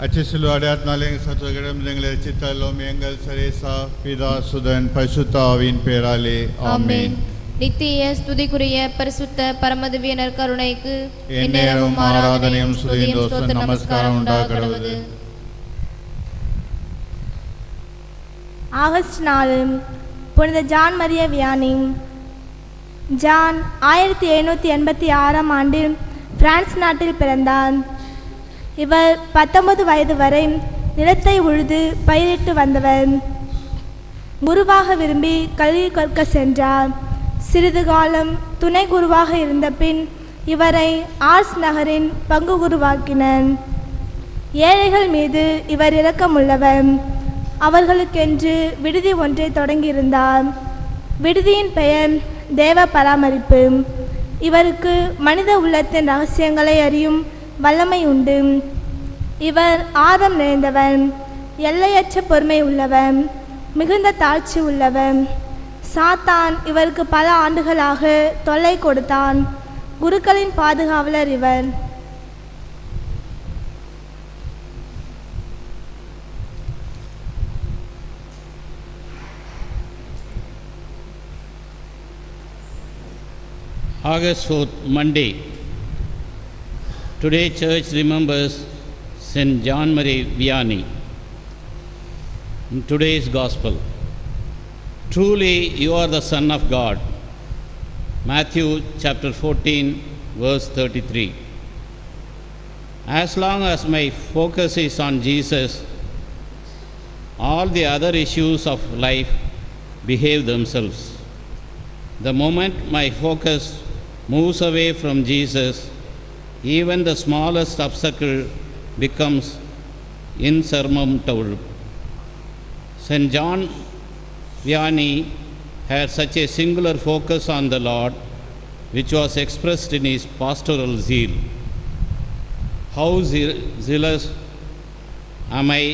அச்சிசிலு அடையாத்தினாலே எங்கள் சத்துவகிடம் எங்களை ரசித்தாலும் எங்கள் சரேசா பிதா சுதன் பரிசுத்தாவின் பேராலே ஆமென். நித்திய ஸ்துதிக்குரிய பரிசுத்த பரமதிவியனர் கருணைக்கு எந்நேரமும் ஆராதனையும் ஸ்துதியும் தோத்திரம் நமஸ்காரம் உண்டாகிறது. ஆகஸ்ட் 4 புனித ஜான் மரிய வியானி. ஜான் 1786 ஆண்டில் பிரான்ஸ் நாட்டில் பிறந்தார். இவர் 19 வயது வரை நிலத்தை உழுது பயிரிட்டு வந்தவர். குருவாக விரும்பி கல்வி கற்க சென்றார். சிறிது காலம் துணை குருவாக இருந்த பின் இவரை ஆர்ஸ் நகரின் பங்கு குருவாக்கினர். ஏழைகள் மீது இவர் இரக்கமுள்ளவர். அவர்களுக்கென்று விடுதி ஒன்றை தொடங்கியிருந்தார். விடுதியின் பெயர் தேவ பராமரிப்பு. இவருக்கு மனித உள்ளத்தின் ரகசியங்களை அறியும் வல்லமை உண்டு. இவர் ஆர்வம் நிறைந்தவர், எல்லையற்ற பொறுமை உள்ளவர், மிகுந்த தாழ்ச்சி உள்ளவர். சாத்தான் இவருக்கு பல ஆண்டுகளாக தொல்லை கொடுத்தான். குருக்களின் பாதுகாவலர் இவர். August 4th, Monday. Today church remembers St. John Marie Vianney. In today's gospel, truly you are the Son of God. Matthew chapter 14 verse 33. As long as my focus is on Jesus, all the other issues of life behave themselves. The moment my focus moves away from Jesus, even the smallest obstacle becomes insurmountable. St. John Vianney had such a singular focus on the Lord, which was expressed in his pastoral zeal. How zealous am I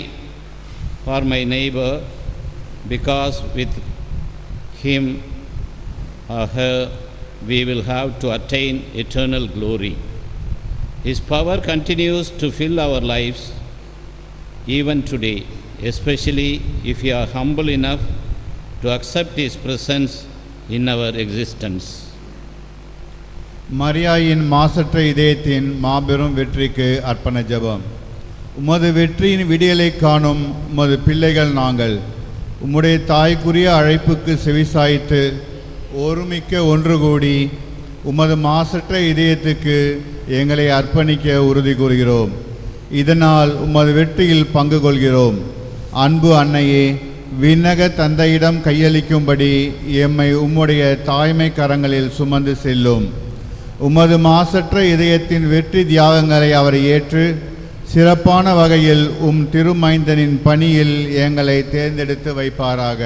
for my neighbor, because with him or her we will have to attain eternal glory. His power continues to fill our lives even today, especially if we are humble enough to accept his presence in our existence. மரியாயின் மாசற்ற இதயத்தின் மாபெரும் வெற்றிக்கு அர்ப்பண ஜெபம். உமது வெற்றியின் விடியலை காணும் உமது பிள்ளைகள் நாங்கள். உம்முடைய தாய்க்குரிய அழைப்புக்கு செவிசாய்த்து ஒருமிக்க ஒன்று கூடி உமது மாசற்ற இதயத்துக்கு எங்களை அர்ப்பணிக்க உறுதி கூறுகிறோம். இதனால் உமது வெற்றியில் பங்கு கொள்கிறோம். அன்பு அன்னையே, விண்ணக தந்தையிடம் கையளிக்கும்படி எம்மை உம்முடைய தாய்மை கரங்களில் சுமந்து செல்லும். உமது மாசற்ற இதயத்தின் வெற்றி தியாகங்களை அவர் ஏற்று சிறப்பான வகையில் திருமைந்தனின் பணியில் எங்களை தேர்ந்தெடுத்து வைப்பாராக.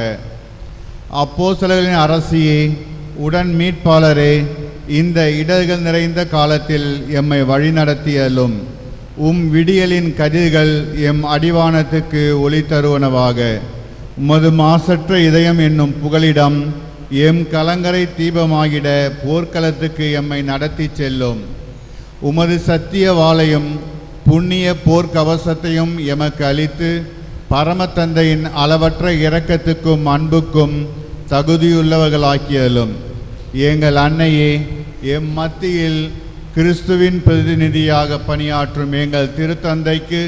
அப்போஸ்தலர்களின் அரசியே, உடன் மீட்பாளரே, இந்த இடர்கள் நிறைந்த காலத்தில் எம்மை வழிநடத்தியலும் விடியலின் கதிர்கள் எம் அடிவானத்துக்கு ஒளி தருவனவாக. உமது மாசற்ற இதயம் என்னும் புகலிடம் எம் கலங்கரை தீபமாகிட போர்க்களத்துக்கு எம்மை நடத்தி செல்லும். உமது சத்திய வாளையும் புண்ணிய போர்க்கவசத்தையும் எமக்கு அளித்து பரமதந்தையின் அளவற்ற இரக்கத்துக்கும் அன்புக்கும் தகுதியுள்ளவர்களாக்கியலும். எங்கள் அன்னையே, எம் மத்தியில் கிறிஸ்துவின் பிரதிநிதியாக பணியாற்றும் எங்கள் திருத்தந்தைக்கு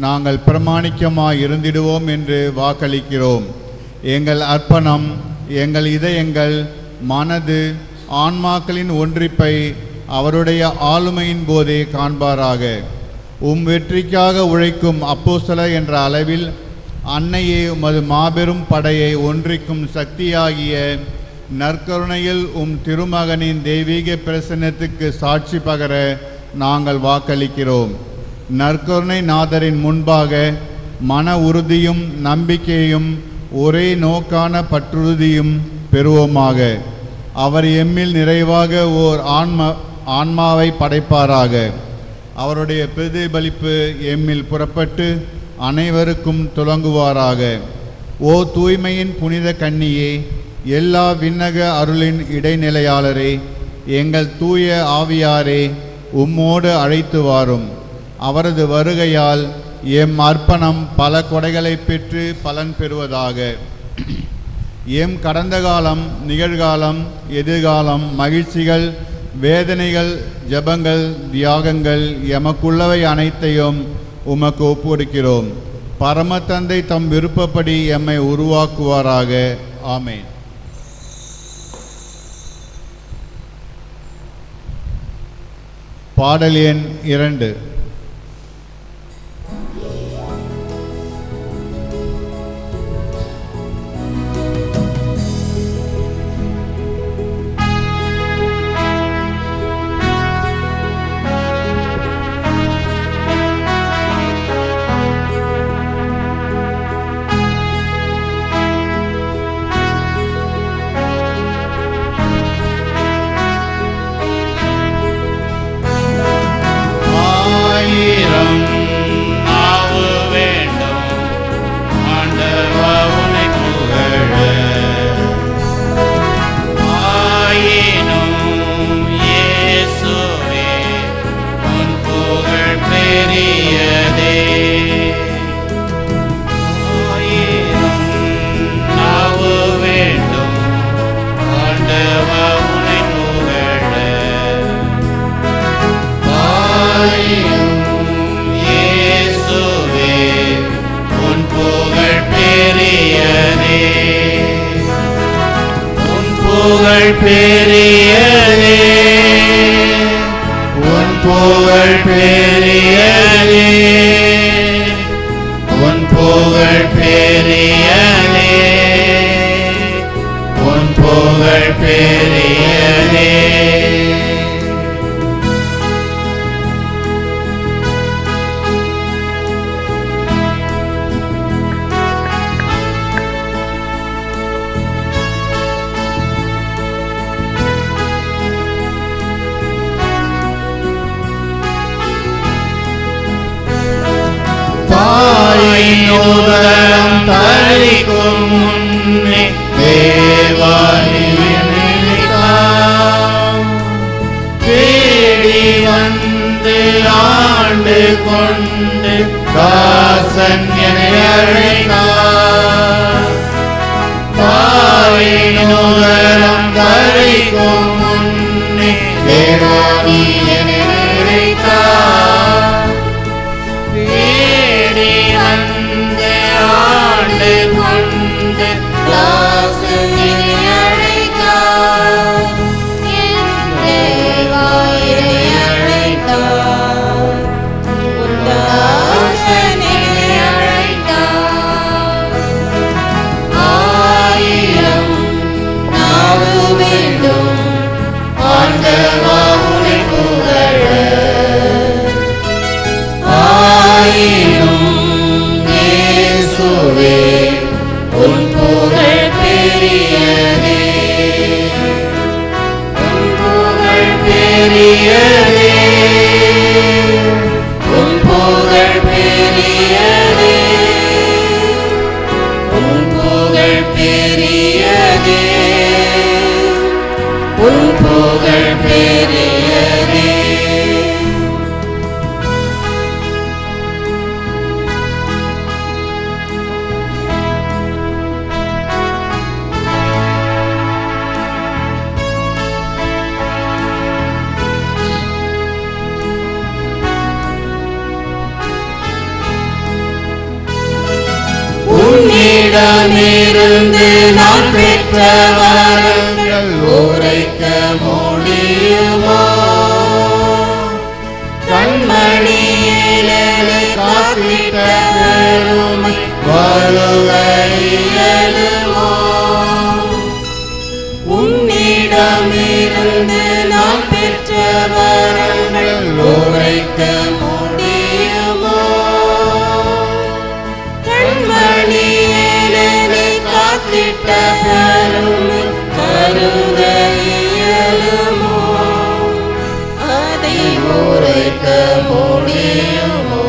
நாங்கள் பிரமாணிக்கமாக இருந்திடுவோம் என்று வாக்களிக்கிறோம். எங்கள் அர்ப்பணம், எங்கள் இதயங்கள், மனது, ஆன்மாக்களின் ஒன்றிப்பை அவருடைய ஆளுமையின் போதே காண்பாராக. வெற்றிக்காக உழைக்கும் அப்போஸ்தலர் என்ற அளவில் அன்னையே, உமது மாபெரும் படையை ஒன்றிக்கும் சக்தியாகிய நற்கருணையில் திருமகனின் தெய்வீக பிரசன்னத்துக்கு சாட்சி பகர நாங்கள் வாக்களிக்கிறோம். நற்கருணை நாதரின் முன்பாக மன உறுதியும் நம்பிக்கையும் ஒரே நோக்கான பற்றுறுதியும் பெறுவோமாக. அவர் எம்மில் நிறைவாக ஓர் ஆன்மாவை படைப்பாராக. அவருடைய பிரதிபலிப்பு எம்மில் புறப்பட்டு அனைவருக்கும் துலங்குவாராக. ஓ தூய்மையின் புனித கன்னியே, எல்லா விண்ணக அருளின் இடைநிலையாளரே, எங்கள் தூய ஆவியாரே, உம்மோடு அழைத்து வாரும். அவரது வருகையால் எம் அர்ப்பணம் பல கொடைகளை பெற்று பலன் பெறுவதாக. எம் கடந்த காலம், நிகழ்காலம், எதிர்காலம், மகிழ்ச்சிகள், வேதனைகள், ஜெபங்கள், தியாகங்கள், எமக்குள்ளவை அனைத்தையும் உமக்கு ஒப்புக்கொடுக்கிறோம். பரமதந்தை தம் விருப்பப்படி எம்மை உருவாக்குவாராக. ஆமென். பாடல் எண் 2. உன்னிடமிருந்து நான் பெற்ற வரங்கள் உரைக்க முடியுமோ? கண்மணியிலே காத்திட்ட பெருமை வருகையிலுமோ? உன்னிடமிருந்து நான் பெற்ற வரங்கள் உரைக்க முடியுமோ? கண்மணியிலே காத்திட்ட பெருமை வருகையிலுமோ? அதை உரைக்க முடியுமோ?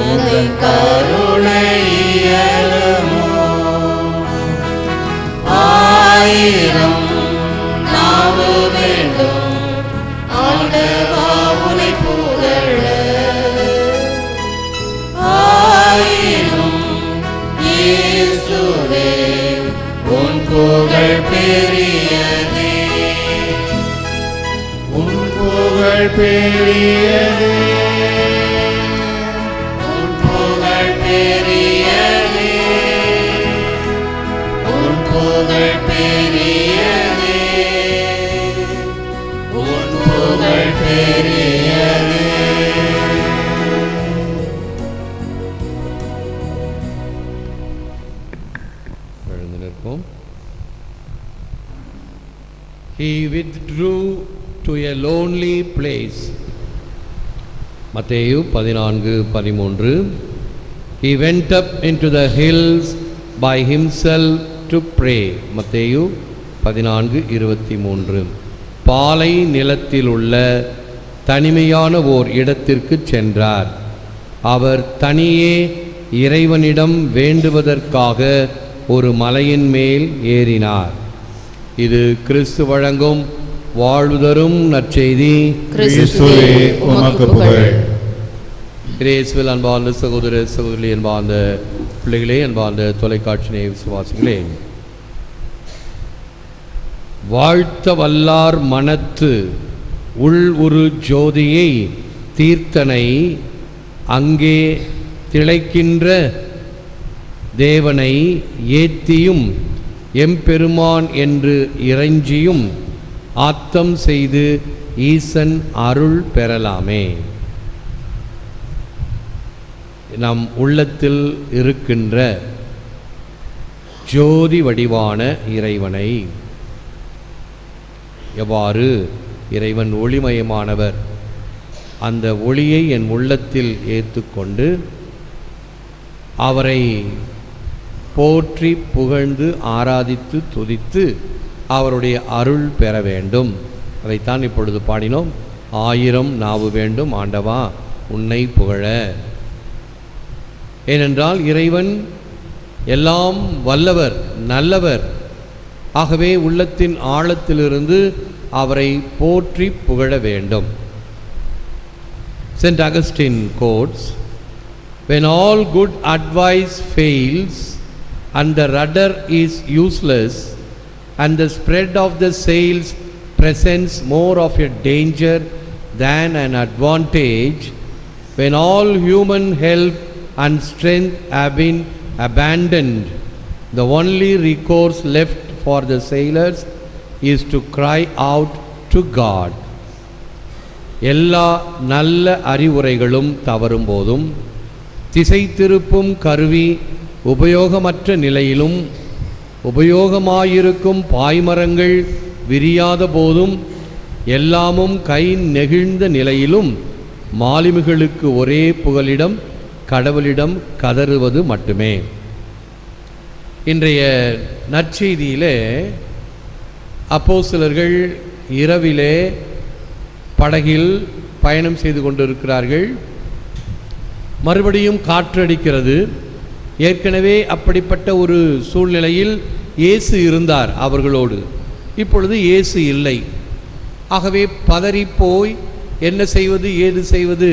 அதை கருணையிலுமோ? ஆயிரம் நாவு வேண்டும் ஆண்டவா உனை புகழ, புகழ் பெரியதே, உன் புகழ் பெரியதே, உன் புகழ் பெரியதே, உன் புகழ் பெரியதே, உன் புகழ் பெரியதே. எழுந்து நிற்போம். He withdrew to a lonely place. மத்தேயு 14:13. He went up into the hills by himself to pray. மத்தேயு 14:23. பாலை நிலத்தில் உள்ள தனிமையான ஓர் இடத்திற்கு சென்றார். அவர் தனியே இறைவனிடம் வேண்டுவதற்காக ஒரு மலையின் மேல் ஏறினார். இது கிறிஸ்து வழங்கும் வாழ்வுதரும் நற்செய்தி. கிறிஸ்துவே உமக்கு புகழ். இயேசுவில் அன்பார்ந்த சகோதர சகோதரி, அன்பார்ந்த பிள்ளைகளே, அன்பார்ந்த தொலைக்காட்சி நேய விசுவாசிகளே, வாழ்த்த வல்லார் மனத்து உள் உரு ஜோதியை தீர்த்தனை அங்கே திளைக்கின்ற தேவனை ஏத்தியும் எம்பெருமான் என்று இறைஞ்சியும் ஆத்தம் செய்து ஈசன் அருள் பெறலாமே. நம் உள்ளத்தில் இருக்கின்ற ஜோதி வடிவான இறைவனை, எவ்வாறு இறைவன் ஒளிமயமானவர், அந்த ஒளியை என் உள்ளத்தில் ஏற்றுக்கொண்டு அவரை போற்றி புகழ்ந்து ஆராதித்து துதித்து அவருடைய அருள் பெற வேண்டும். அதைத்தான் இப்பொழுது பாடினோம். 1000 நாவு வேண்டும் ஆண்டவா உன்னை புகழ. ஏனென்றால் இறைவன் எல்லாம் வல்லவர், நல்லவர். ஆகவே உள்ளத்தின் ஆழத்திலிருந்து அவரை போற்றி புகழ வேண்டும். St. Augustine quotes, "When all good advice fails and the rudder is useless and the spread of the sails presents more of a danger than an advantage, when all human help and strength have been abandoned, the only recourse left for the sailors is to cry out to God." எல்லா நல்ல அறிவுரைகளும் தவறும் போதும், திசை திருப்பும் கருவி உபயோகமற்ற நிலையிலும், உபயோகமாயிருக்கும் பாய்மரங்கள் விரியாத போதும், எல்லாமும் கை நெகிழ்ந்த நிலையிலும் மாலுமிகளுக்கு ஒரே புகலிடம் கடவுளிடம் கதறுவது மட்டுமே. இன்றைய நற்செய்தியிலே அப்போஸ்தலர்கள் இரவிலே படகில் பயணம் செய்து கொண்டிருக்கிறார்கள். மறுபடியும் காற்றடிக்கிறது. ஏற்கனவே அப்படிப்பட்ட ஒரு சூழ்நிலையில் இயேசு இருந்தார் அவர்களோடு. இப்பொழுது இயேசு இல்லை. ஆகவே பதறிப்போய் என்ன செய்வது ஏது செய்வது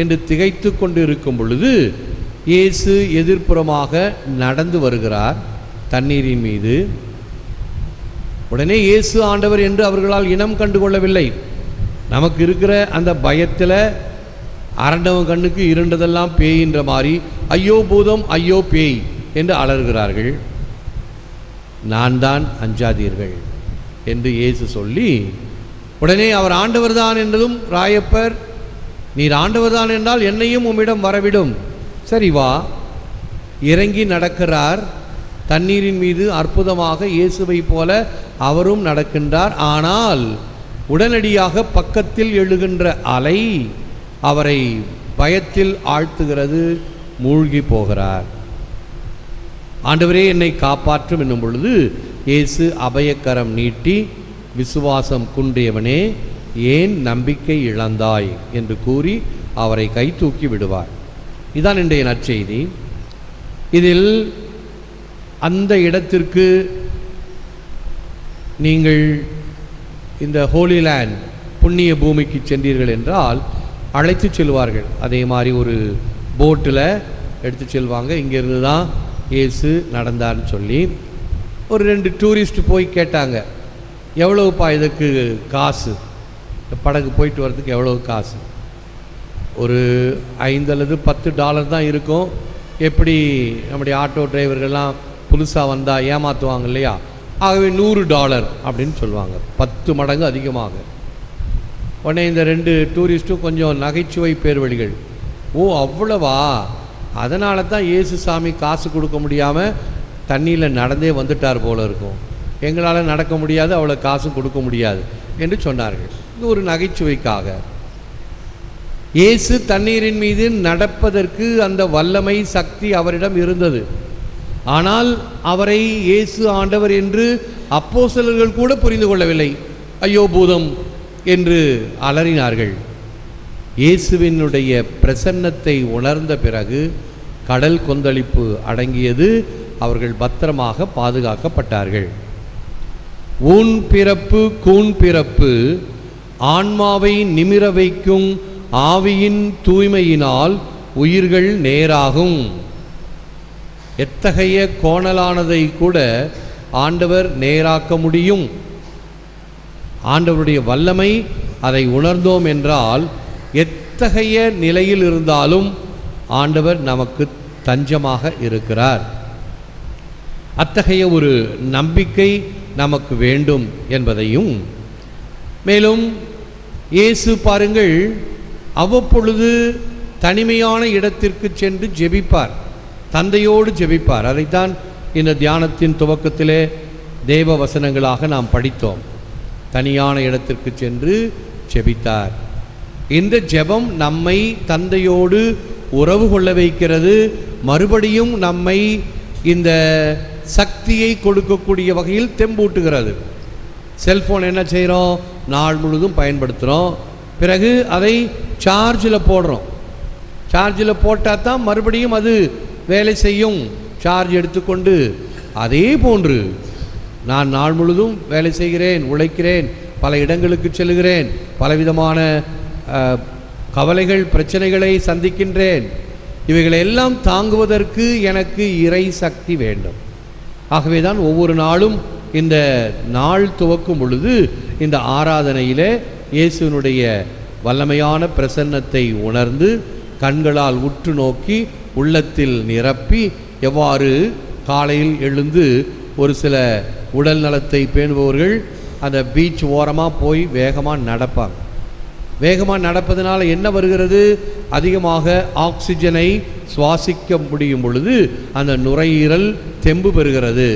என்று திகைத்து கொண்டு இருக்கும் பொழுது இயேசு எதிர்ப்புறமாக நடந்து வருகிறார் தண்ணீரின் மீது. உடனே இயேசு ஆண்டவர் என்று அவர்களால் இனம் கண்டுகொள்ளவில்லை. நமக்கு இருக்கிற அந்த பயத்தில் அரண்டவன் கண்ணுக்கு இருண்டதெல்லாம் பேயின்ற மாதிரி ஐயோ பூதம் ஐயோ பேய் என்று அலறுகிறார்கள். நான் தான், அஞ்சாதீர்கள் என்று இயேசு சொல்லி, உடனே அவர் ஆண்டவர் தான் என்றதும் ராயப்பர், நீர் ஆண்டவர் தான் என்றால் என்னையும் உம்மிடம் வரவிடும். சரி வா. இறங்கி நடக்கிறார் தண்ணீரின் மீது. அற்புதமாக இயேசுவை போல அவரும் நடக்கின்றார். ஆனால் உடனடியாக பக்கத்தில் எழுகின்ற அலை அவரை பயத்தில் ஆழ்த்துகிறது. மூழ்கி போகிறார். ஆண்டவரே என்னை காப்பாற்றும் என்னும் பொழுது இயேசு அபயக்கரம் நீட்டி, விசுவாசம் குன்றியவனே ஏன் நம்பிக்கை இழந்தாய் என்று கூறி அவரை கை தூக்கி விடுவார். இதுதான் இன்றைய நற்செய்தி. இதில் அந்த இடத்திற்கு நீங்கள் இந்த ஹோலி லேண்ட், புண்ணிய பூமிக்கு சென்றீர்கள் என்றால் அழைத்து செல்வார்கள். அதே மாதிரி ஒரு போட்டில் எடுத்து செல்வாங்க. இங்கேருந்து தான் இயேசு நடந்தார்னு சொல்லி ஒரு 2 டூரிஸ்ட் போய் கேட்டாங்க, எவ்வளவுப்பா இதுக்கு காசு, இந்த படகு போயிட்டு வர்றதுக்கு எவ்வளவு காசு? ஒரு 5 அல்லது 10 டாலர் தான் இருக்கும். எப்படி நம்முடைய ஆட்டோ டிரைவர்கள்லாம் புதுசாக வந்தால் ஏமாற்றுவாங்க இல்லையா, ஆகவே $100 அப்படின்னு சொல்லுவாங்க, 10 மடங்கு அதிகமாக. உடனே இந்த 2 டூரிஸ்ட்டும் கொஞ்சம் நகைச்சுவை பேர்வழிகள், ஓ அவ்வளவா, அதனால தான் இயேசு சாமி காசு கொடுக்க முடியாமல் தண்ணியில் நடந்தே வந்துட்டார் போல இருக்கும், எங்களால் நடக்க முடியாது, அவ்வளோ காசு கொடுக்க முடியாது என்று சொன்னார்கள். இது ஒரு நகைச்சுவைக்காக. இயேசு தண்ணீரின் மீது நடப்பதற்கு அந்த வல்லமை சக்தி அவரிடம் இருந்தது. ஆனால் அவரை இயேசு ஆண்டவர் என்று அப்போஸ்தலர்கள் கூட புரிந்து கொள்ளவில்லை. ஐயோ பூதம் என்று அலறினார்கள். இயேசுவினுடைய பிரசன்னத்தை உணர்ந்த பிறகு கடல் கொந்தளிப்பு அடங்கியது. அவர்கள் பத்திரமாக பாதுகாக்கப்பட்டார்கள். ஊன் பிறப்பு கூன் பிறப்பு ஆன்மாவை நிமிர வைக்கும் ஆவியின் தூய்மையினால் உயிர்கள் நேராகும். எத்தகைய கோணலானதை கூட ஆண்டவர் நேராக்க முடியும். ஆண்டவருடைய வல்லமை அதை உணர்ந்தோம் என்றால் எத்தகைய நிலையில் இருந்தாலும் ஆண்டவர் நமக்கு தஞ்சமாக இருக்கிறார். அத்தகைய ஒரு நம்பிக்கை நமக்கு வேண்டும் என்பதையும், மேலும் இயேசு பாருங்கள், அவ்வப்பொழுது தனிமையான இடத்திற்கு சென்று ஜெபிப்பார், தந்தையோடு ஜெபிப்பார். அதைத்தான் இந்த தியானத்தின் துவக்கத்திலே தேவ வசனங்களாக நாம் படித்தோம். தனியான இடத்திற்கு சென்று ஜெபித்தார். இந்த ஜெபம் நம்மை தந்தையோடு உறவு கொள்ள வைக்கிறது. மறுபடியும் நம்மை இந்த சக்தியை கொடுக்கக்கூடிய வகையில் தெம்பூட்டுகிறது. செல்ஃபோன் என்ன செய்கிறோம், நாள் முழுதும் பயன்படுத்துகிறோம், பிறகு அதை சார்ஜில் போடுறோம். சார்ஜில் போட்டால் தான் மறுபடியும் அது வேலை செய்யும், சார்ஜ் எடுத்துக்கொண்டு. அதே போன்று நான் நாள் முழுதும் வேலை செய்கிறேன், உழைக்கிறேன், பல இடங்களுக்கு செல்கிறேன், பலவிதமான கவலைகள் பிரச்சனைகளை சந்திக்கின்றேன். இவைகளை எல்லாம் தாங்குவதற்கு எனக்கு இறை சக்தி வேண்டும். ஆகவே தான் ஒவ்வொரு நாளும் இந்த நாள் துவக்கும் பொழுது இந்த ஆராதனையிலே இயேசுவினுடைய வல்லமையான பிரசன்னத்தை உணர்ந்து கண்களால் உற்று நோக்கி உள்ளத்தில் நிரப்பி, எவ்வாறு காலையில் எழுந்து ஒரு சில உடல் நலத்தை பேணுபவர்கள் அந்த பீச் ஓரமாக போய் வேகமாக நடப்பாங்க. வேகமாக நடப்பதனால என்ன வருகிறது, அதிகமாக ஆக்சிஜனை சுவாசிக்க முடியும் பொழுது அந்த நுரையீரல் தெம்பு பெறுகிறது,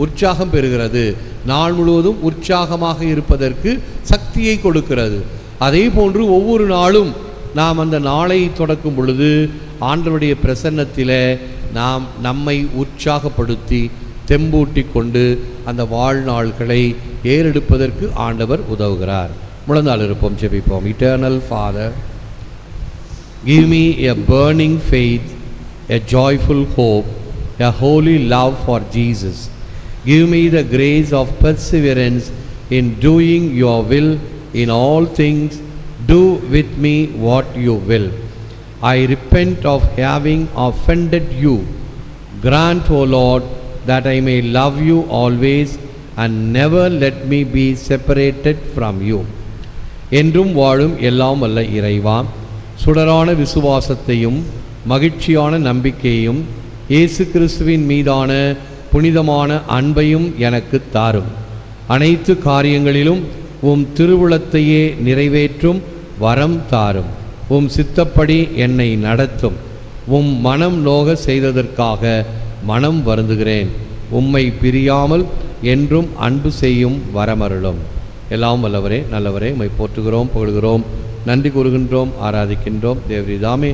உற்சாகம் பெறுகிறது, நாள் முழுவதும் உற்சாகமாக இருப்பதற்கு சக்தியை கொடுக்கிறது. அதே போன்று ஒவ்வொரு நாளும் நாம் அந்த நாளை தொடக்கும் பொழுது ஆண்டவருடைய பிரசன்னத்திலே நாம் நம்மை உற்சாகப்படுத்தி தெம்பூட்டி கொண்டு அந்த வாழ்நாள்களை ஏறெடுப்பதற்கு ஆண்டவர் உதவுகிறார். முழந்தாள் இருப்போம், ஜெபிப்போம். Eternal Father, give me a burning faith, a joyful hope, a holy love for Jesus. Give me the grace of perseverance in doing your will in all things. Do with me what you will. I repent of having offended you. Grant, O Lord, that I may love you always and never let me be separated from you. என்றும் வாழும் எல்லாம் வல்ல இறைவா, சுடரான விசுவாசத்தையும் மகிழ்ச்சியான நம்பிக்கையும் இயேசு கிறிஸ்துவின் மீதான புனிதமான அன்பையும் எனக்கு தாரும். அனைத்து காரியங்களிலும் உம் திருவுளத்தையே நிறைவேற்றும் வரம் தாரும். உம் சித்தப்படி என்னை நடத்தும். உம் மனம் நோக செய்ததற்காக மனம் வருந்துகிறேன். உம்மை பிரியாமல் என்றும் அன்பு செய்யும் வரமருளும். எல்லாம் வல்லவரே, நல்லவரே, உம்மை போற்றுகிறோம், புகழ்கிறோம், நன்றி கூறுகின்றோம், ஆராதிக்கின்றோம். தேவரீதாமே,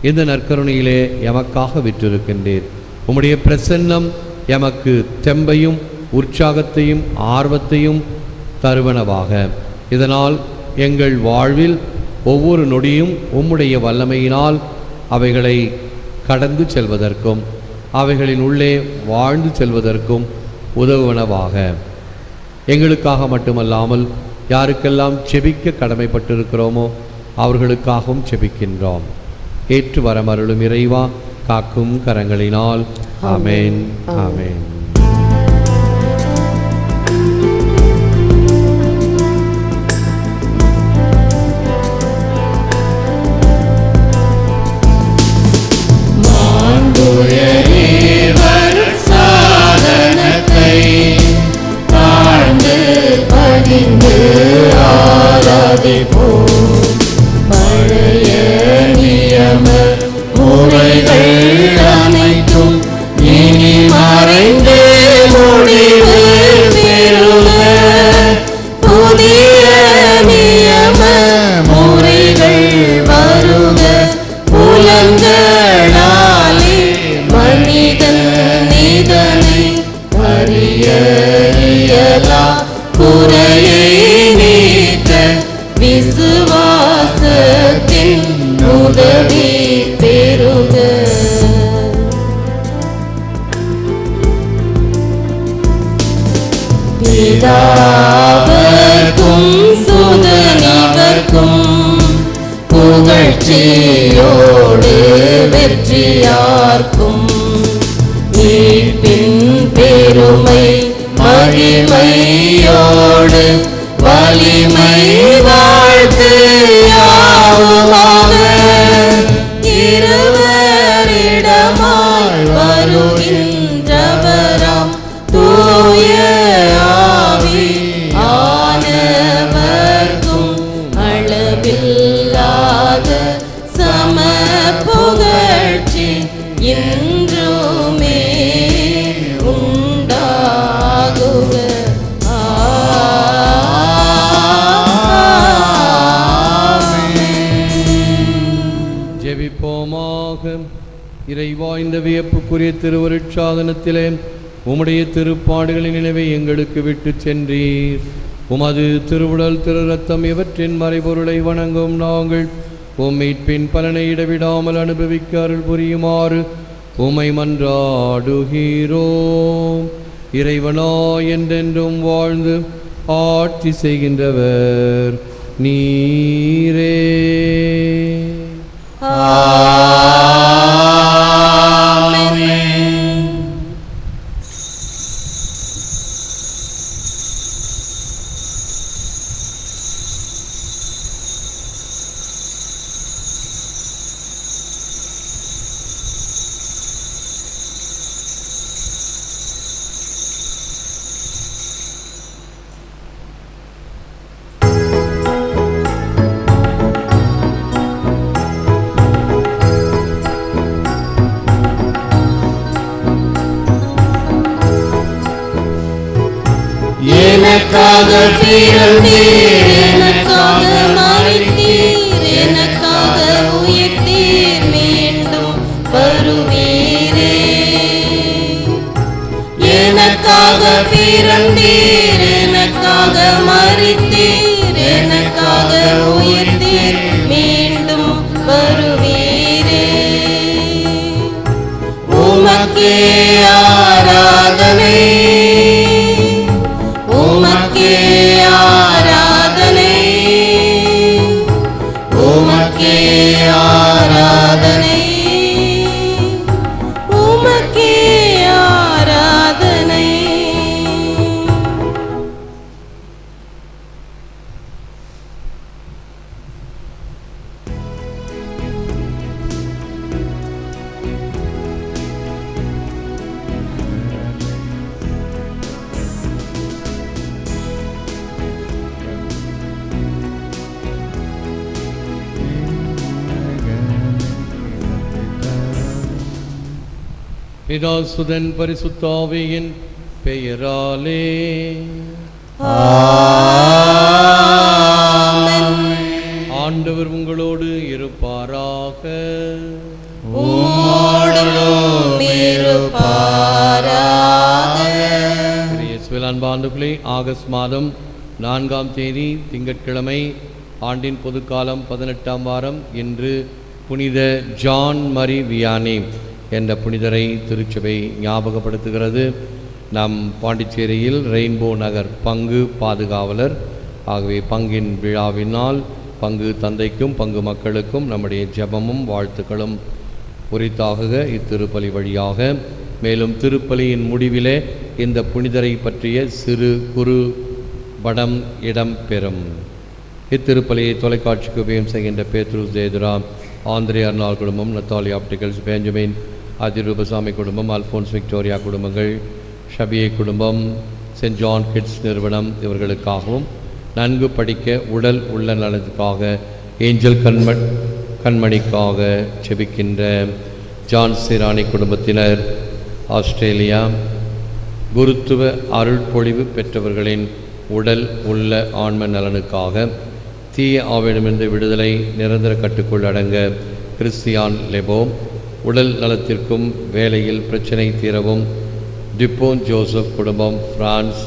இந்த நற்கருணையிலே எமக்காக விற்றிருக்கின்றீர். உம்முடைய பிரசன்னம் எமக்கு தெம்பையும் உற்சாகத்தையும் ஆர்வத்தையும் தருவனவாக. இதனால் எங்கள் வாழ்வில் ஒவ்வொரு நொடியும் உம்முடைய வல்லமையினால் அவைகளை கடந்து செல்வதற்கும் அவைகளின் உள்ளே வாழ்ந்து செல்வதற்கும் உதவுவனவாக. எங்களுக்காக மட்டுமல்லாமல் யாருக்கெல்லாம் செபிக்க கடமைப்பட்டிருக்கிறோமோ அவர்களுக்காகவும் செபிக்கின்றோம். ஏற்று வரமருளும் இறைவா, காக்கும் கரங்களினால். ஆமென், ஆமென். பிதாவர்க்கும் சுதனிவர்க்கும் புகழ்ச்சியோடு வெற்றியார்க்கும் மீட்பின் பெருமை மகிமையோடு வலிமை வாழ்த்து யாவுமாக இருவரிடமாய் வருகின்றவராம் தூய ஆவி ஆனவர்க்கும் அளவில்லாத சம புகழ்ச்சி என்றுமே உண்டாகுக. ஜெபிப்போமாக. இறைவா, இந்த வியப்புக்குரிய திருவருட்சாதனத்திலே உம்முடைய திருப்பாடுகளின் நினைவை எங்களுக்கு விட்டு சென்றீர். உமது திருவுடல் திரு ரத்தம் இவற்றின் மறைபொருளை வணங்கும் நாங்கள் உம் மீட்பின் பலனை இடைவிடாமல் அனுபவிக்க அருள் புரியுமாறு உம்மை மன்றாடுகிறோம். இறைவனாய் என்றென்றும் வாழ்ந்து ஆட்சி செய்கின்றவர் நீரே. எனக்காக பிறந்தீர், எனக்காக மரித்தீர், எனக்காக உயிர்த்தீர், மீண்டும் வருவீரே. எனக்காக பிறந்தீர், எனக்காக மரித்தீர், எனக்காக உயிர்த்தீர், மீண்டும் வருவீரே. உமக்கே ஆராதனை, உமக்கே ஆராதனை, உமக்கே ஆராதனை, உமக்கே ஆராதனை. பிதாசுதன் பரிசுத்த ஆவியின் பெயராலே ஆண்டவர் உங்களோடு இருப்பாராக. உம்மோடும் இருப்பாராக. இயேசுவில் அன்பார்ந்தவர்களே, ஆகஸ்ட் மாதம் 4ஆம் தேதி திங்கட்கிழமை, ஆண்டின் பொதுக்காலம் 18ஆம் வாரம். இன்று புனித ஜான் மரி வியானி என்ற புனிதரை திருச்சபை ஞாபகப்படுத்துகிறது. நம் பாண்டிச்சேரியில் ரெயின்போ நகர் பங்கு பாதுகாவலர். ஆகவே பங்கின் விழாவினால் பங்கு தந்தைக்கும் பங்கு மக்களுக்கும் நம்முடைய ஜெபமும் வாழ்த்துக்களும் உரித்தாக இத்திருப்பலி வழியாக. மேலும் திருப்பலியின் முடிவிலே இந்த புனிதரை பற்றிய சிறு குறு படம் இடம்பெறும். இத்திருப்பலியை தொலைக்காட்சிக்கு உபயம் செய்கின்ற பேத்ருஸ் ஜெயதுரா, ஆந்திரே அர்னால் குடும்பம், நத்தாலி ஆப்டிகல்ஸ், பெஞ்சமின் அதிரூபசாமி குடும்பம், அல்ஃபோன்ஸ் விக்டோரியா குடும்பங்கள், ஷபியை குடும்பம், சென்ட் ஜான் கிட்ஸ் நிறுவனம் இவர்களுக்காகவும், நன்கு படிக்க உடல் உள்ள நலத்துக்காக ஏஞ்சல் கண்மணிக்காக செபிக்கின்ற ஜான் சிராணி குடும்பத்தினர், ஆஸ்திரேலியா, குருத்துவ அருள் பொழிவு பெற்றவர்களின் உடல் உள்ள ஆன்ம நலனுக்காக, தீய ஆவிடமிருந்து விடுதலை, நிரந்தர கட்டுக்குள் அடங்க கிறிஸ்தியான் லெபோ, உடல் நலத்திற்கும் வேலையில் பிரச்சனை தீரவும் டிப்போன் ஜோசப் குடும்பம், பிரான்ஸ்,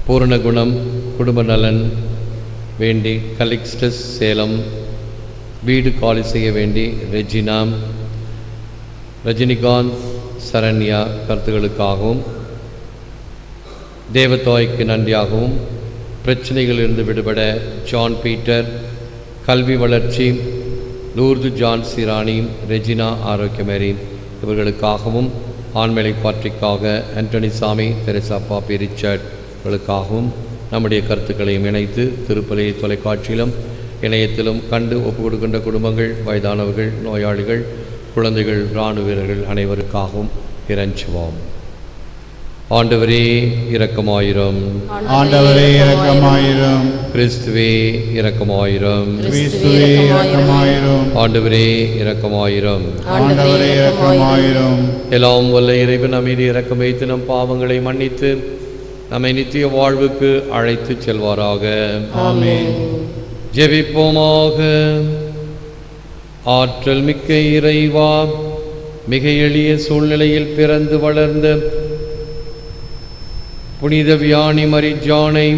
பூரணகுணம் குடும்ப நலன் வேண்டி கலிக்ஸ்டஸ் சேலம், வீடு காலி செய்ய வேண்டி ரெஜினா, ரஜினிகாந்த், சரண்யா கருத்துகளுக்காகவும், தேவதாய்க்கு நன்றியாகவும் பிரச்சனைகளிலிருந்து விடுபட ஜான் பீட்டர், கல்வி வளர்ச்சி, லூர்து ஜான் சிராணி, ரெஜினா ஆரோக்கியமேரி இவர்களுக்காகவும், ஆண்மலை பாட்ரிக்காக ஆண்டனி சாமி, தெரசா பாப்பி ரிச்சர்ட் இவர்களுக்காகவும் நம்முடைய கருத்துக்களையும் இணைத்து திருப்பலி தொலைக்காட்சியிலும் இணையத்திலும் கண்டு ஒப்புக் கொடுக்கின்ற குடும்பங்கள், வயதானவர்கள், நோயாளிகள், குழந்தைகள், இராணுவ வீரர்கள் அனைவருக்காகவும் இறைஞ்சுவோம். ஆண்டவரே இரக்கமாயிரம். ஆண்டவரே இரக்கமாயிரம். கிறிஸ்துவே இரக்கமாயிரம். கிறிஸ்துவே இரக்கமாயிரம். ஆண்டவரே இரக்கமாயிரம். ஆண்டவரே இரக்கமாயிரம். எல்லாம் வல்ல இறைவன் நம்மீது இரக்கம் வைத்து நம் பாவங்களை மன்னித்து நம்மை நித்திய வாழ்வுக்கு அழைத்து செல்வாராக. ஆமென். ஜெபிப்போமாக. ஆற்றல் மிக்க இறைவா, மிக எளிய சூழ்நிலையில் பிறந்து வளர்ந்த புனித வியானி மரி ஜானை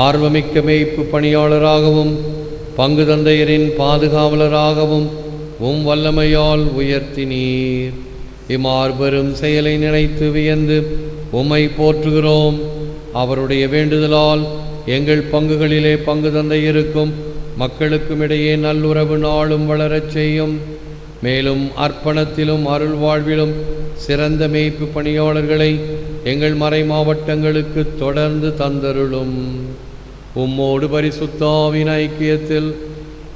ஆர்வமிக்க மேய்ப்பு பணியாளராகவும் பங்கு தந்தையரின் பாதுகாவலராகவும் வல்லமையால் உயர்த்தினீர். இம்மார்பெரும் செயலை நினைத்து வியந்து உம்மை போற்றுகிறோம். அவருடைய வேண்டுதலால் எங்கள் பங்குகளிலே பங்கு தந்தையருக்கும் மக்களுக்கும் இடையே நல்லுறவு நாளும் வளரச் செய்யும். மேலும் அர்ப்பணத்திலும் அருள் வாழ்விலும் சிறந்த மேய்ப்பு பணியாளர்களை எங்கள் மறை மாவட்டங்களுக்கு தொடர்ந்து தந்தருளும். உம்மோடு பரிசுத்த ஆவியின் ஐக்கியத்தில்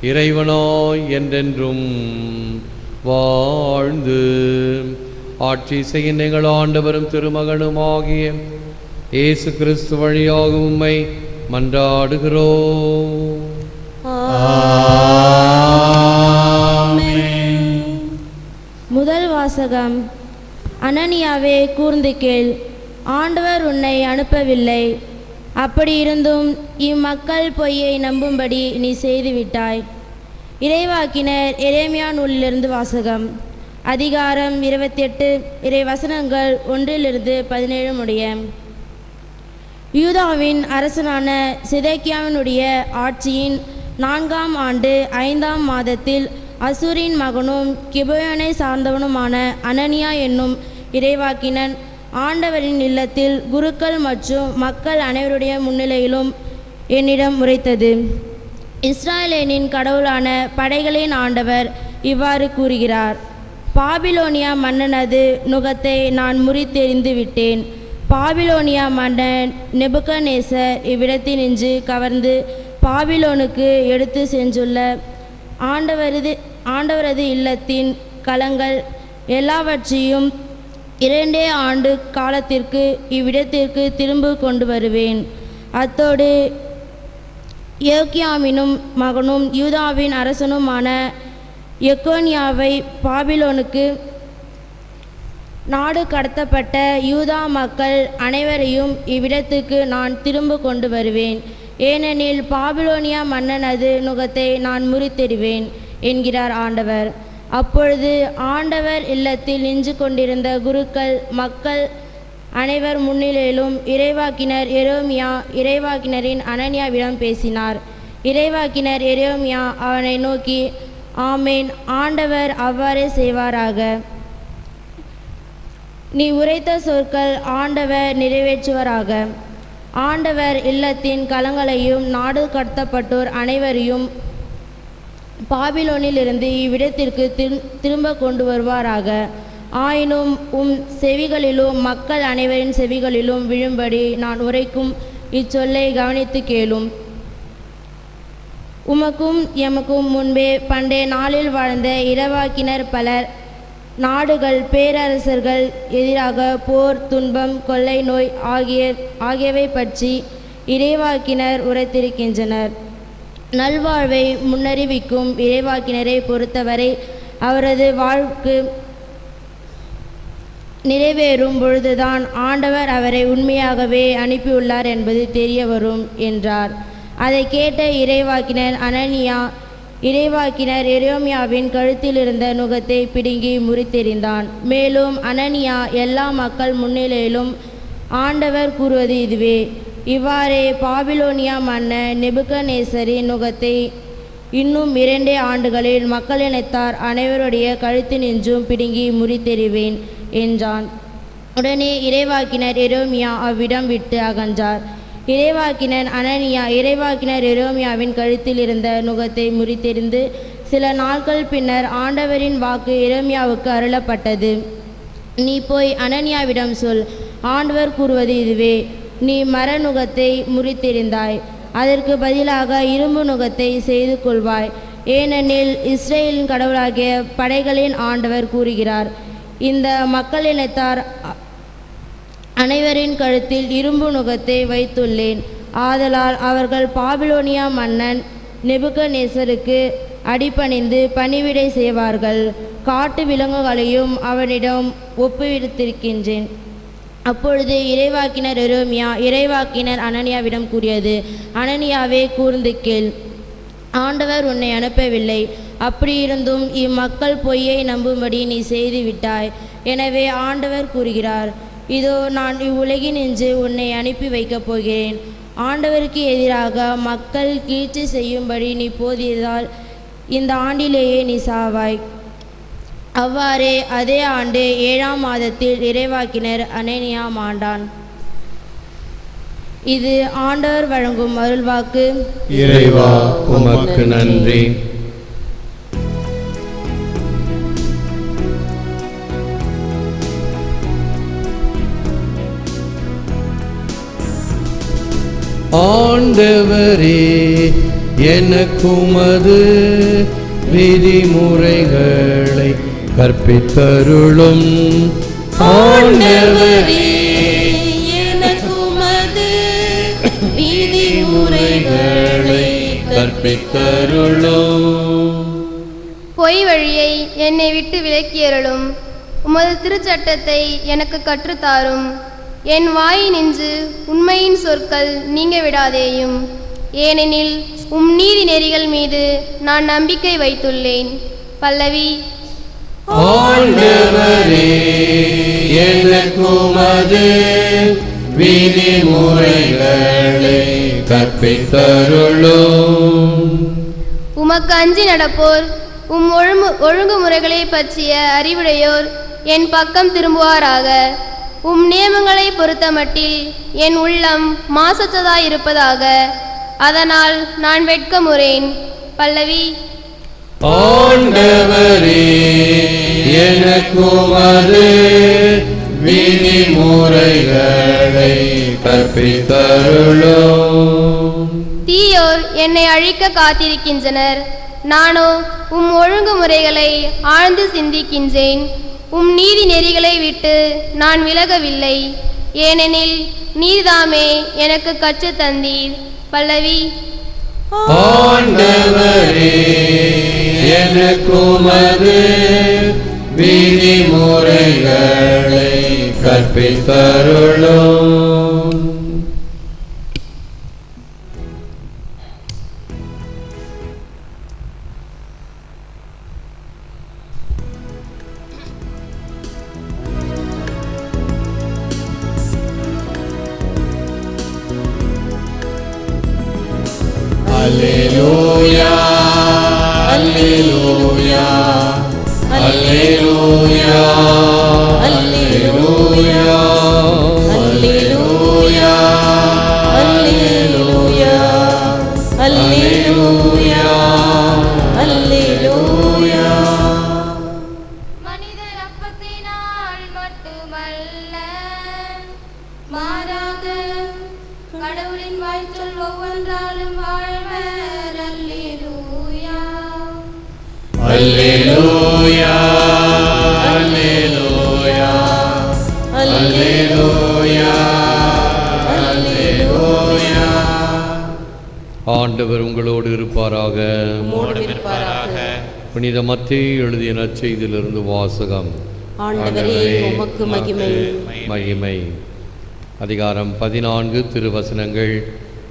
இறைவனாய் என்றென்றும் வாழ்ந்து ஆட்சி செய்யும் எங்கள் ஆண்டவரும் திருமகனுமாகிய இயேசு கிறிஸ்து வழியாக உம்மை மன்றாடுகிறோம். முதல் வாசகம். அனனியாவே, கூர்ந்து கேள். ஆண்டவர் உன்னை அனுப்பவில்லை. அப்படியிருந்தும் இம்மக்கள் பொய்யை நம்பும்படி நீ செய்துவிட்டாய். இறைவாக்கினர் எரேமியா நூலிலிருந்து வாசகம். அதிகாரம் 28, இறை வசனங்கள் 1-17 முடிய. யூதாவின் அரசனான சிதேக்கியாவினுடைய ஆட்சியின் 4ஆம் ஆண்டு 5ஆம் மாதத்தில் அசூரின் மகனும் கிபயோனை சார்ந்தவனுமான அனனியா என்னும் இறைவாக்கினன் ஆண்டவரின் இல்லத்தில் குருக்கள் மற்றும் மக்கள் அனைவருடைய முன்னிலையிலும் என்னிடம் உரைத்தது. இஸ்ராயேலின் கடவுளான படைகளின் ஆண்டவர் இவ்வாறு கூறுகிறார்: பாபிலோனியா மன்னனது நுகத்தை நான் முறித்தெறிந்து விட்டேன். பாபிலோனியா மன்னன் நெபுகத்நேசர் இவ்விடத்தினின்று கவர்ந்து பாபிலோனுக்கு எடுத்து சென்றுள்ள ஆண்டவரது இல்லத்தின் கலங்கள் எல்லாவற்றையும் 2 ஆண்டு காலத்திற்கு இவ்விடத்திற்கு திரும்ப கொண்டு வருவேன். அத்தோடு யோக்கியாமினும் மகனும் யூதாவின் அரசனுமான எக்கோனியாவை பாபிலோனுக்கு நாடு கடத்தப்பட்ட யூதா மக்கள் அனைவரையும் இவ்விடத்துக்கு நான் திரும்ப கொண்டு வருவேன். ஏனெனில் பாபிலோனியா மன்னனது நுகத்தை நான் முறித்தெறிவேன் என்கிறார் ஆண்டவர். அப்பொழுது ஆண்டவர் இல்லத்தில் நின்று கொண்டிருந்த குருக்கள் மக்கள் அனைவர் முன்னிலையிலும் இறைவாக்கினர் எரேமியா இறைவாக்கினரின் அனனியாவிடம் பேசினார். இறைவாக்கினர் எரேமியா அவனை நோக்கி, ஆமேன், ஆண்டவர் அவ்வாறே செய்வாராக. நீ உரைத்த சொற்கள் ஆண்டவர் நிறைவேற்றுவாராக. ஆண்டவர் இல்லத்தின் கலங்களையும் நாடு கடத்தப்பட்டோர் அனைவரையும் பாபிலோனில் இருந்து இவ்விடத்திற்கு திரும்ப கொண்டு வருவாராக. ஆயினும் செவிகளிலும் மக்கள் அனைவரின் செவிகளிலும் விழும்படி நான் உரைக்கும் இச்சொல்லை கவனித்து கேளும். உமக்கும் எமக்கும் முன்பே பண்டைய நாளில் வாழ்ந்த இறைவாக்கினர் பலர் நாடுகள் பேரரசர்கள் எதிராக போர், துன்பம், கொள்ளை நோய் ஆகியவை பற்றி இறைவாக்கினர் உரைத்திருக்கின்றனர். நல்வாழ்வை முன்னறிவிக்கும் இறைவாக்கினரை பொறுத்தவரை அவரது வாழ்க்கு நிறைவேறும் பொழுதுதான் ஆண்டவர் அவரை உண்மையாகவே அனுப்பியுள்ளார் என்பது தெரிய வரும் என்றார். அதை கேட்ட இறைவாக்கினர் அனனியா இறைவாக்கினர் எரேமியாவின் கழுத்தில் இருந்த நுகத்தை பிடுங்கி முறித்தெறிந்தான். மேலும் அனனியா எல்லா மக்கள் முன்னிலையிலும், ஆண்டவர் கூறுவது இதுவே: இவ்வாறே பாபிலோனியா மன்னன் நெபுகத்நேசரின் நுகத்தை இன்னும் 2 ஆண்டுகளில் மக்களினத்தார் அனைவருடைய கழுத்தினின்றும் பிடுங்கி முறித்தெறிவேன் என்றான். உடனே இறைவாக்கினர் எரேமியா அவ்விடம் விட்டு அகன்றார். இறைவாக்கினர் அனனியா இறைவாக்கினர் எரேமியாவின் கழுத்தில் இருந்த நுகத்தை முறித்தெறிந்து சில நாட்கள் பின்னர் ஆண்டவரின் வாக்கு எரேமியாவுக்கு அருளப்பட்டது. நீ போய் அனனியாவிடம் சொல், ஆண்டவர் கூறுவது இதுவே, நீ மர நுகத்தை முறித்தெறிந்தாய், அதற்கு பதிலாக இரும்பு நுகத்தை செய்து கொள்வாய். ஏனெனில் இஸ்ரேலின் கடவுளாகிய படைகளின் ஆண்டவர் கூறுகிறார், இந்த மக்களினத்தார் அனைவரின் கழுத்தில் இரும்பு நுகத்தை வைத்துள்ளேன். ஆதலால் அவர்கள் பாபிலோனியா மன்னன் நெபுகத்நேசருக்கு அடிபணிந்து பணிவிடை செய்வார்கள். காட்டு விலங்குகளையும் அவனிடம் ஒப்புவித்திருக்கின்றேன். அப்பொழுது இறைவாக்கினர் எரேமியா இறைவாக்கினர் அனனியாவிடம் கூறியது, அனனியாவே, கூர்ந்து கேள், ஆண்டவர் உன்னை அனுப்பவில்லை. அப்படியிருந்தும் இம்மக்கள் பொய்யை நம்பும்படி நீ செய்து விட்டாய். எனவே ஆண்டவர் கூறுகிறார், இதோ நான் இவ்வுலகினின்று உன்னை அனுப்பி வைக்கப் போகிறேன். ஆண்டவருக்கு எதிராக மக்கள் கீழ்ச்சி செய்யும்படி நீ போதியதால் இந்த ஆண்டிலேயே நீ சாவாய். அவ்வாறே அதே ஆண்டு 7ஆம் மாதத்தில் இறைவாக்கினர் அனனியா மாண்டான். இது ஆண்டவர் வழங்கும் அருள்வாக்கு. இறைவா உமக்கு நன்றி. ஆண்டவரே, எனக்குமது விதிமுறைகளை கற்பித்தருளும். ஆண்டவரே, எனக்குமது விதிமுறைகளை கற்பித்தருளும். பொய் வழியை என்னை விட்டு விலக்கியருளும். உமது திருச்சட்டத்தை எனக்கு கற்றுத்தாரும். என் வாயினின்று உண்மையின் சொற்கள் நீங்க விடாதேயும். ஏனெனில் உம் நீதி நெறிகள் மீது நான் நம்பிக்கை வைத்துள்ளேன். பல்லவி. ஆண்டவரே, எனக்குமது விதிமுறைகளை கற்பித்தருளும். உமக்கு அஞ்சி நடப்போர், உம் ஒழுங்குமுறைகளை பற்றிய அறிவுடையோர் என் பக்கம் திரும்புவாராக. உம் நியமங்களை பொறுத்தமட்டில் என் உள்ளம் மாசற்றதாயிருப்பதாக. அதனால் நான் வெட்கமுறேன். பல்லவி. ஆண்டவரே, எனக்குமது விதிமுறைகளை கற்பித்தருளும். தீயோர் என்னை அழிக்க காத்திருக்கின்றனர். நானோ உம் ஒழுங்குமுறைகளை ஆழ்ந்து சிந்திக்கின்றேன். உம் நீதி நெறிகளை விட்டு நான் விலகவில்லை. ஏனெனில் நீர்தாமே எனக்கு கற்றுத் தந்தீர். பல்லவி. ஆண்டவரே, எனக்குமது விதிமுறைகளை கற்பித்தருளும். Alleluia, Alleluia, Alleluia, Alleluia, Alleluia, Alleluia, Alleluia, Alleluia. மனிதர் அப்பத்தினால் மட்டுமல்ல, மாறாக கடவுளின் வாய்ச்சொல் ஒவ்வொன்றாலும் வாழ்வர். அல்லேலூயா, Alleluia, Alleluia, Alleluia, Alleluia. ஆண்டவர் உங்களோடு இருப்பாராக. புனித மத்தேயு எழுதிய நற்செய்தியிலிருந்து வாசகம். ஆண்டவரே, உமக்கு மகிமை. மகிமை. அதிகாரம் 14, திருவசனங்கள்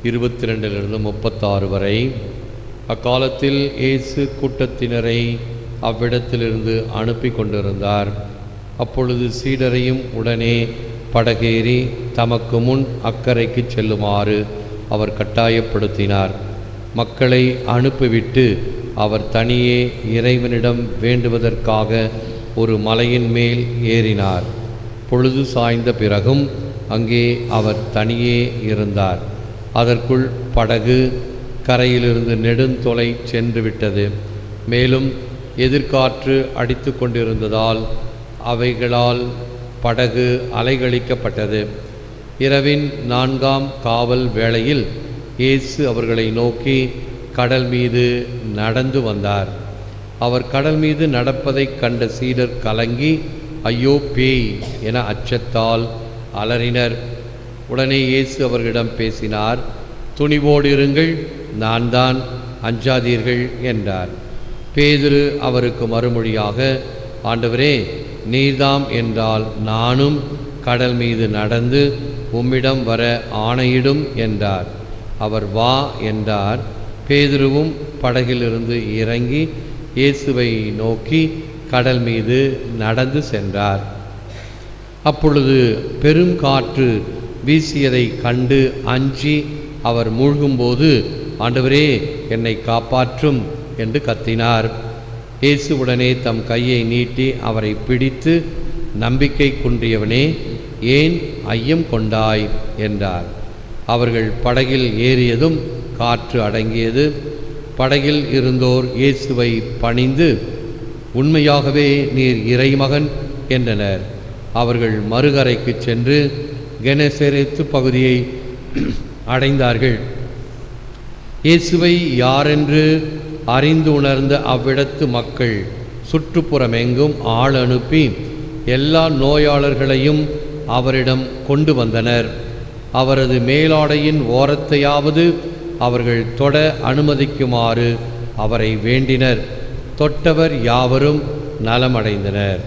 22 36 வரை. அக்காலத்தில் இயேசு கூட்டத்தினரை அவ்விடத்திலிருந்து அனுப்பி கொண்டிருந்தார். அப்பொழுது சீடரையும் உடனே படகேறி தமக்கு முன் அக்கறைக்கு செல்லுமாறு அவர் கட்டாயப்படுத்தினார். மக்களை அனுப்பிவிட்டு அவர் தனியே இறைவனிடம் வேண்டுவதற்காக ஒரு மலையின் மேல் ஏறினார். பொழுது சாய்ந்த பிறகும் அங்கே அவர் தனியே இருந்தார். அதற்குள் படகு கரையிலிருந்து நெடுந்தொலை சென்று விட்டது. மேலும் எதிர்காற்று அடித்து கொண்டிருந்ததால் அவைகளால் படகு அலைகழிக்கப்பட்டது. இரவின் 4ஆம் காவல் வேளையில் இயேசு அவர்களை நோக்கி கடல் மீது நடந்து வந்தார். அவர் கடல் மீது நடப்பதைக் கண்ட சீடர் கலங்கி, ஐயோ பேய் என அச்சத்தால் அலறினர். உடனே இயேசு அவர்களிடம் பேசினார். துணிவோடு இருங்கள், நான் தான், அஞ்சாதீர்கள் என்றார். பேதுரு அவருக்கு மறுமொழியாக, ஆண்டவரே, நீர்தாம் என்றால் நானும் கடல் மீது நடந்து உம்மிடம் வர ஆணையிடும் என்றார். அவர் வா என்றார். பேதுருவும் படகிலிருந்து இறங்கி இயேசுவை நோக்கி கடல் மீது நடந்து சென்றார். அப்பொழுது பெரும் காற்று வீசியதை கண்டு அஞ்சி அவர் மூழ்கும்போது, ஆண்டவரே, என்னை காப்பாற்றும் என்று கத்தினார். இயேசு உடனே தம் கையை நீட்டி அவரை பிடித்து, நம்பிக்கை குன்றியவனே, ஏன் ஐயம் கொண்டாய் என்றார். அவர்கள் படகில் ஏறியதும் காற்று அடங்கியது. படகில் இருந்தோர் இயேசுவை பணிந்து, உண்மையாகவே நீர் இறைமகன் என்றனர். அவர்கள் மறுகரைக்கு சென்று கெனசரேத்து பகுதியை அடைந்தார்கள். இயேசுவை யாரென்று அறிந்து உணர்ந்த அவ்விடத்து மக்கள் சுற்றுப்புறமெங்கும் ஆள் அனுப்பி எல்லா நோயாளர்களையும் அவரிடம் கொண்டு வந்தனர். அவரது மேலாடையின் ஓரத்தையாவது அவர்கள் தொட அனுமதிக்குமாறு அவரை வேண்டினர். தொட்டவர் யாவரும் நலமடைந்தனர்.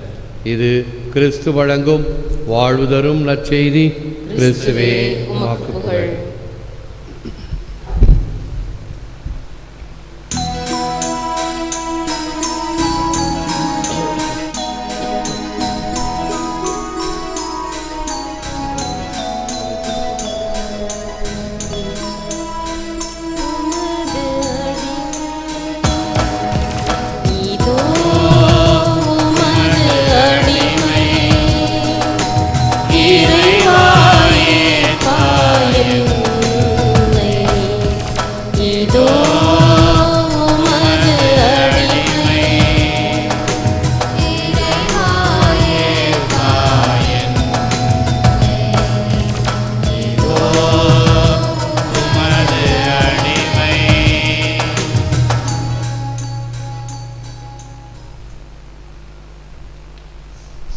இது கிறிஸ்து வழங்கும் வாழ்வு தரும் நற்செய்தி. கிறிஸ்துவே உமக்கு புகழ்.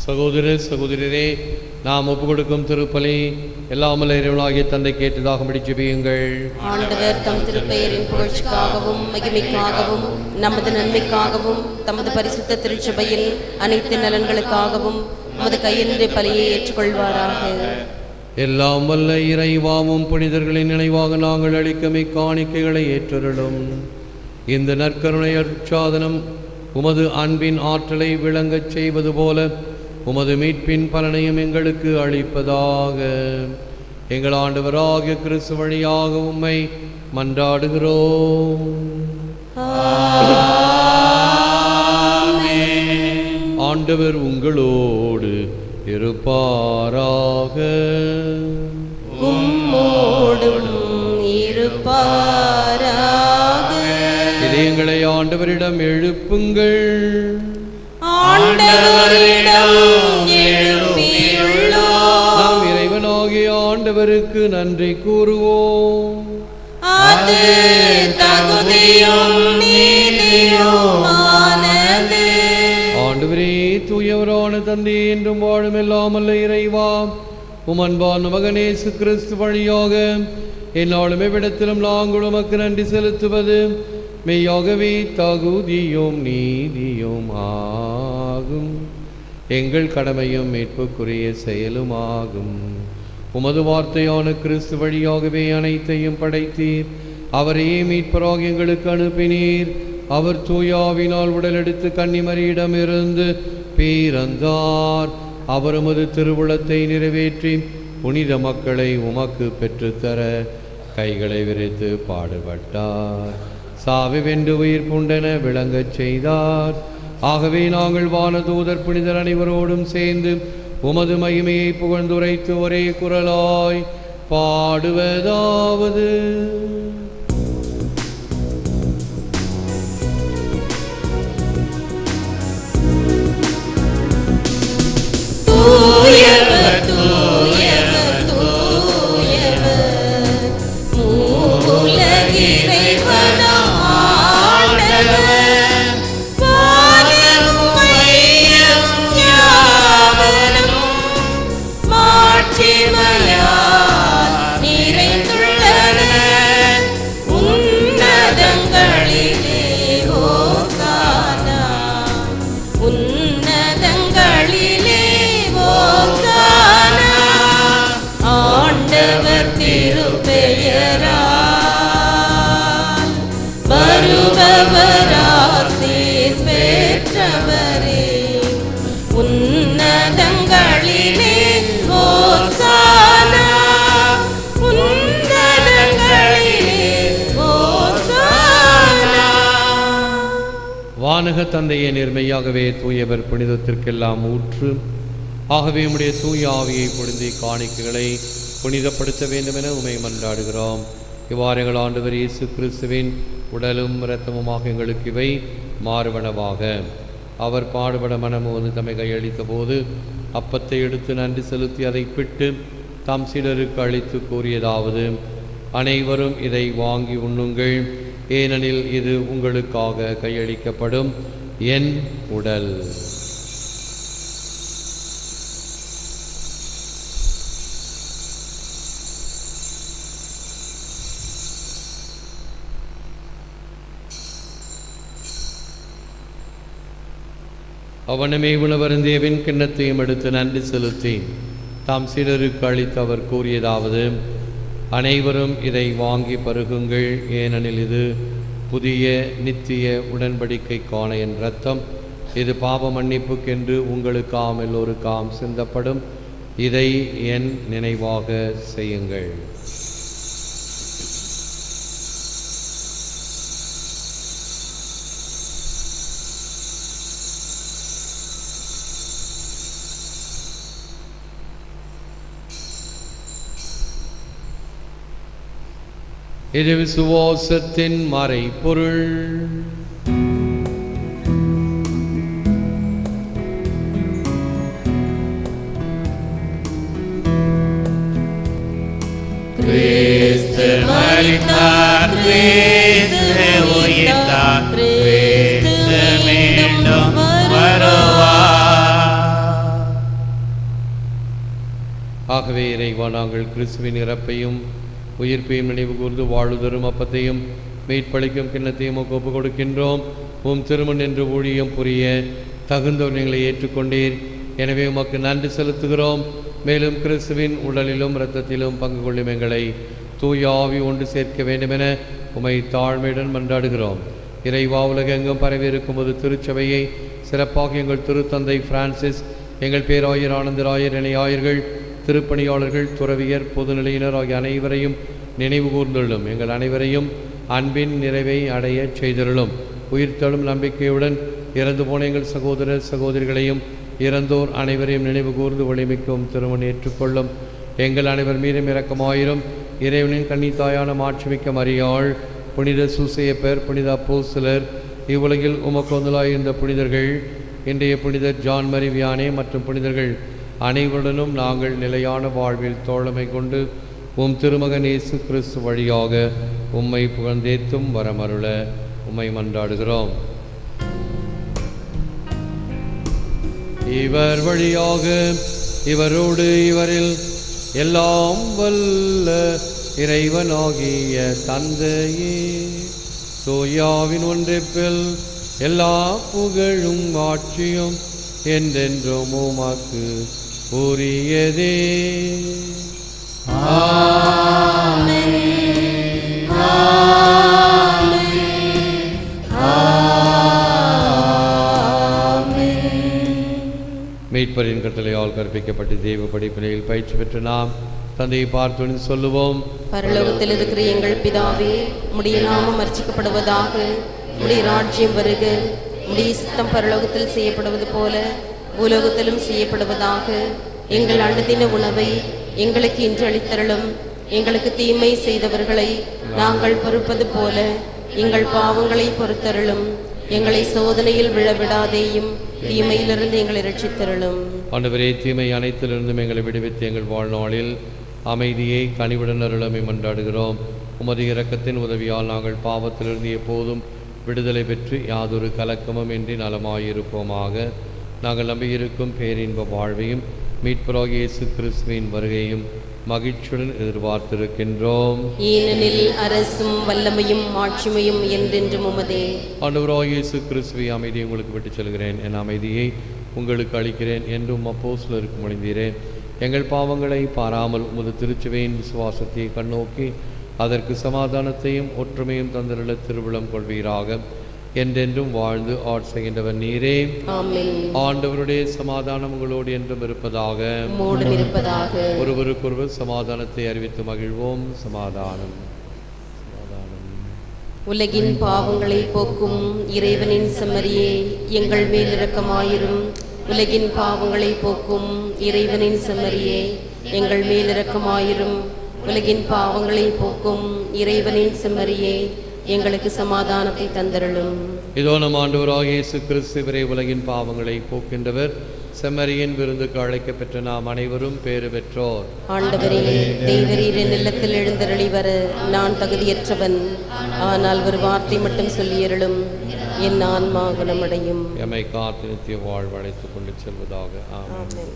சகோதர சகோதரரே, நாம் ஒப்புக் கொடுக்கும் திருப்பலி எல்லாமல்ல இறைவனாகிய தந்தை கேட்டதாகும்படி ஜெபியுங்கள். ஆண்டவர் தம் திருப்பெயரின் புகழ்ச்சிக்காகவும் மகிமைக்காகவும் நமது நன்மைக்காகவும் தமது பரிசுத்த திருச்சபையில் அனைத்து நலன்களுக்காகவும் நமது கையிலிருந்து பலியை ஏற்றுக்கொள்வாராக. எல்லாம் வல்ல இறைவாவும் புனிதர்களின் நினைவாக நாங்கள் அளிக்கும் இக்காணிக்கைகளை ஏற்றருளும். இந்த நற்கருணை அருட்சாதனம் உமது அன்பின் ஆற்றலை விளங்கச் செய்வது போல உமது மீட்பின் பலனையும் எங்களுக்கு அளிப்பதாக. எங்கள் ஆண்டவராகிய கிறிஸ்து வழியாக உம்மை மன்றாடுகிறோம். ஆண்டவர் உங்களோடு இருப்பாராக. இதயங்களை ஆண்டவரிடம் எழுப்புங்கள். நாம் இறைவனாகிய ஆண்டவருக்கு நன்றி கூறுவோம். ஆண்டவரே, தூயவரான தந்தை என்றும் வாழும் எல்லாமல்ல இறைவா, உமன்பான் மகன் இயேசு கிறிஸ்து வழியாக என்னாலுமே விடத்திலும் நாங்கள் உமக்கு நன்றி செலுத்துவது மெய்யாகவே தகுதியும் நீதியும் ஆகும். எங்கள் கடமையும் மீட்புக்குரிய செயலுமாகும். உமது வார்த்தையான கிறிஸ்து வழியாகவே அனைத்தையும் படைத்தீர். அவரையே மீட்பராக எங்களுக்கு அனுப்பினீர். அவர் தூயாவினால் உடலெடுத்து கன்னிமரியிடமிருந்து பிறந்தார். அவர் உமது திருவுளத்தை நிறைவேற்றி புனித மக்களை உமக்கு பெற்றுத்தர கைகளை விரித்து பாடுபட்டார். சாவி வென்று உயிர் புண்டென விளங்கச் செய்தார். ஆகவே நாங்கள் வானதூதர் புனிதர் அனைவரோடும் சேர்ந்து உமது மகிமையை புகழ்ந்துரைத்து ஒரே குரலாய் பாடுவதாவது: தூயவர் தூயவர் தூயவர் மூவுலக இறைவனாம் ஆண்டவர், வானமும் மையமும் யாவரும் மாட்சிமையால் நிறைந்துள்ளன. உன்னதங்களிலே ஓசானா, உன்னதங்களிலே ஓசானா, ஆண்டவர் திருப்பெயரால் வருபவராசீர் பெற்றவரே. உன்னதங்களிலே ஓசானா, உன்னதங்களிலே ஓசானா. வானக தந்தையை நேர்மையாகவே தூயவர் புனிதத்திற்கெல்லாம் ஊற்று. ஆகவே உம்முடைய தூய ஆவியை பொழிந்து காணிக்கைகளை புனிதப்படுத்த வேண்டும் என உமை மன்றாடுகிறோம். இவ்வாறு எங்கள் ஆண்டவர் இயேசு கிறிஸ்துவின் உடலும் இரத்தமுமாக எங்களுக்கு இவை மாறுவனவாக. அவர் பாடுபட மனமு வந்து தம்மை கையளித்த போது அப்பத்தை எடுத்து நன்றி செலுத்தி அதை பிட்டு தம் சீடருக்கு அளித்து கூறியதாவது: அனைவரும் இதை வாங்கி உண்ணுங்கள், ஏனெனில் இது உங்களுக்காக கையளிக்கப்படும் என் உடல். அவனமே உணவருந்தியவின் கிண்ணத்தையும் எடுத்து நன்றி செலுத்தி தாம் சீடருக்கு அளித்து அவர் கூறியதாவது: அனைவரும் இதை வாங்கி பருகுங்கள், ஏனெனில் இது புதிய நித்திய உடன்படிக்கைக்கான என் இரத்தம். இது பாவ மன்னிப்புக்கென்று உங்களுக்காம் எல்லோருக்காம் சிந்தப்படும். இதை என் நினைவாக செய்யுங்கள். இது விசுவாசத்தின் மறைபொருள். கிறிஸ்து மரித்தார், கிறிஸ்து உயிர்த்தார், கிறிஸ்து மீண்டும் வருவார். ஆகவே இறைவா, நாங்கள் கிறிஸ்துவின் இறப்பையும் உயிர்ப்பையும் நினைவு கூர்ந்து வாழுதரும் அப்பத்தையும் மீட்பளிக்கும் கிண்ணத்தையும் ஒப்பு கொடுக்கின்றோம். உம் திருமண் என்று ஊழியம் புரிய தகுந்தவர் எங்களை ஏற்றுக்கொண்டீர். எனவே உமக்கு நன்றி செலுத்துகிறோம். மேலும் கிறிஸ்துவின் உடலிலும் இரத்தத்திலும் பங்கு கொள்ளும் எங்களை தூய ஆவி ஒன்று சேர்க்க வேண்டுமென உமை தாழ்மையுடன் மன்றாடுகிறோம். இறைவா, உலகெங்கும் பரவியிருக்கும் ஒரு திருச்சபையை சிறப்பாக எங்கள் திருத்தந்தை பிரான்சிஸ், எங்கள் பேராயர் ஆனந்தராயர், இணையாயர்கள், திருப்பணியாளர்கள், துறவியர், பொதுநிலையினர் ஆகிய அனைவரையும் நினைவு கூர்ந்துள்ளும். எங்கள் அனைவரையும் அன்பின் நிறைவை அடைய செய்திருளும். உயிர்த்தெழும் நம்பிக்கையுடன் இறந்து போன எங்கள் சகோதர சகோதரிகளையும் இறந்தோர் அனைவரையும் நினைவு கூர்ந்து ஒளிமிக்கும் திருமணம் ஏற்றுக்கொள்ளும். எங்கள் அனைவர் மீதும் இரக்கமாயிரும். இறைவனின் கன்னித்தாயான மாட்சிமிக்க மரியாள், புனித சூசையப்பர், புனித அப்போஸ்தலர், இவ்வுலகில் உமக்கொந்தலாய் இருந்த புனிதர்கள், இன்றைய புனிதர் ஜான் மரி வியானே மற்றும் புனிதர்கள் அனைவருடனும் நாங்கள் நிலையான வாழ்வில் தோழமை கொண்டு உம் திருமகன் இயேசு கிறிஸ்து வழியாக உம்மை புகழ்ந்தேத்தும் வரமருள உம்மை மன்றாடுகிறோம். இவர் வழியாக இவரோடு இவரில் எல்லாம் வல்ல இறைவனாகிய தந்தையே, தூயாவின் ஒன்றிப்பில் எல்லா புகழும் ஆட்சியும் என்றென்றும் உமக்கு உரியதே. ஆமென். ஆமென். ஆமென். மீட்பரின் கட்டளையால் கற்பிக்கப்பட்டு தெய்வ படிப்பினையில் பயிற்சி பெற்று நாம் தந்தையை பார்த்து சொல்லுவோம்: பரலோகத்தில் இருக்கிற எங்கள் பிதாவே, உம்முடைய நாமம் அர்ச்சிக்கப்படுவதாக, உம்முடைய ராஜ்யம் வருக, உம்முடைய சித்தம் பரலோகத்தில் செய்யப்படுவது போல பூலோகத்திலும் செய்யப்படுவதாக. எங்கள் அனுதின உணவை எங்களுக்கு இன்று அளித்தருளும். எங்களுக்கு தீமை செய்தவர்களை நாங்கள் பொறுப்பது போல எங்கள் பாவங்களை பொறுத்தருளும். எங்களை சோதனையில் விழவிடாதேயும், தீமையிலிருந்து எங்களை ரட்சித்தருளும். ஆண்டவரே, தீமை அனைத்திலிருந்தும் எங்களை விடுவித்து எங்கள் வாழ்நாளில் அமைதியை கனிவுடன் அருளமை மன்றாடுகிறோம். உமது இரக்கத்தின் உதவியால் நாங்கள் பாவத்திலிருந்து எப்போதும் விடுதலை பெற்று யாதொரு கலக்கமும் இன்றி நலமாயிருப்போமாக. நாங்கள் நம்பியிருக்கும் பேரின்ப வாழ்வையும் மீட்பராகிய இயேசு கிறிஸ்துவின் வருகையும் மகிழ்ச்சியுடன் எதிர்பார்த்திருக்கின்றோம். ஏனெனில் அரசும் வல்லமையும் ஆட்சிமையும் என்றென்றும் உமதே. ஆண்டவராகிய இயேசு கிறிஸ்துவை அமைதியை உங்களுக்கு விட்டுச் செல்கிறேன், என் அமைதியை உங்களுக்கு அளிக்கிறேன் என்றும் அப்போஸ்தலருக்கு மொழிந்தீரேன். எங்கள் பாவங்களை பாராமல் உமது திருச்சபையின் விசுவாசத்தை கண்ணோக்கி அதற்கு சமாதானத்தையும் ஒற்றுமையும் தந்தருள திருவிழம் கொள்வீராக. என்றென்றும் வாழ்ந்து ஆட்சிகின்றவர் நீரே. ஆமென். ஆண்டவருடைய சமாதானம் உங்களோடு என்றும் இருப்பதாக. ஒருவருக்கொருவர் சமாதானத்தை அறிவித்து மகிழ்வோம். சமாதானம். உலகின் பாவங்களை போக்கும் இறைவனின் செம்மறியே, எங்கள் மேல் இரக்கமாயிரும். உலகின் பாவங்களை போக்கும் இறைவனின் செம்மறியே, எங்கள் மேல் இரக்கமாயிரும். உலகின் பாவங்களை போக்கும் இறைவனின் செம்மறியே, எங்களுக்கு சமாதானத்தை தந்தருளும். இதோ நம் ஆண்டவராகிய இயேசு கிறிஸ்துவரே, உலகின் பாவங்களை போக்கின்றவர். செம்மறியின் விருந்துக்கு அழைக்கப்பெற்ற நாம் அனைவரும் பேறு பெற்றோர். ஆண்டவரே, தேவரீரின் இல்லத்தில் எழுந்தருளி வர நான் தகுதியற்றவன். ஆனால் ஒரு வார்த்தை மட்டும் சொல்லியருளும், என் ஆன்மா குணமடையும். எம்மை காத்து நித்திய வாழ்வு அழைத்துக் கொண்டு செல்வதாக. ஆமென்.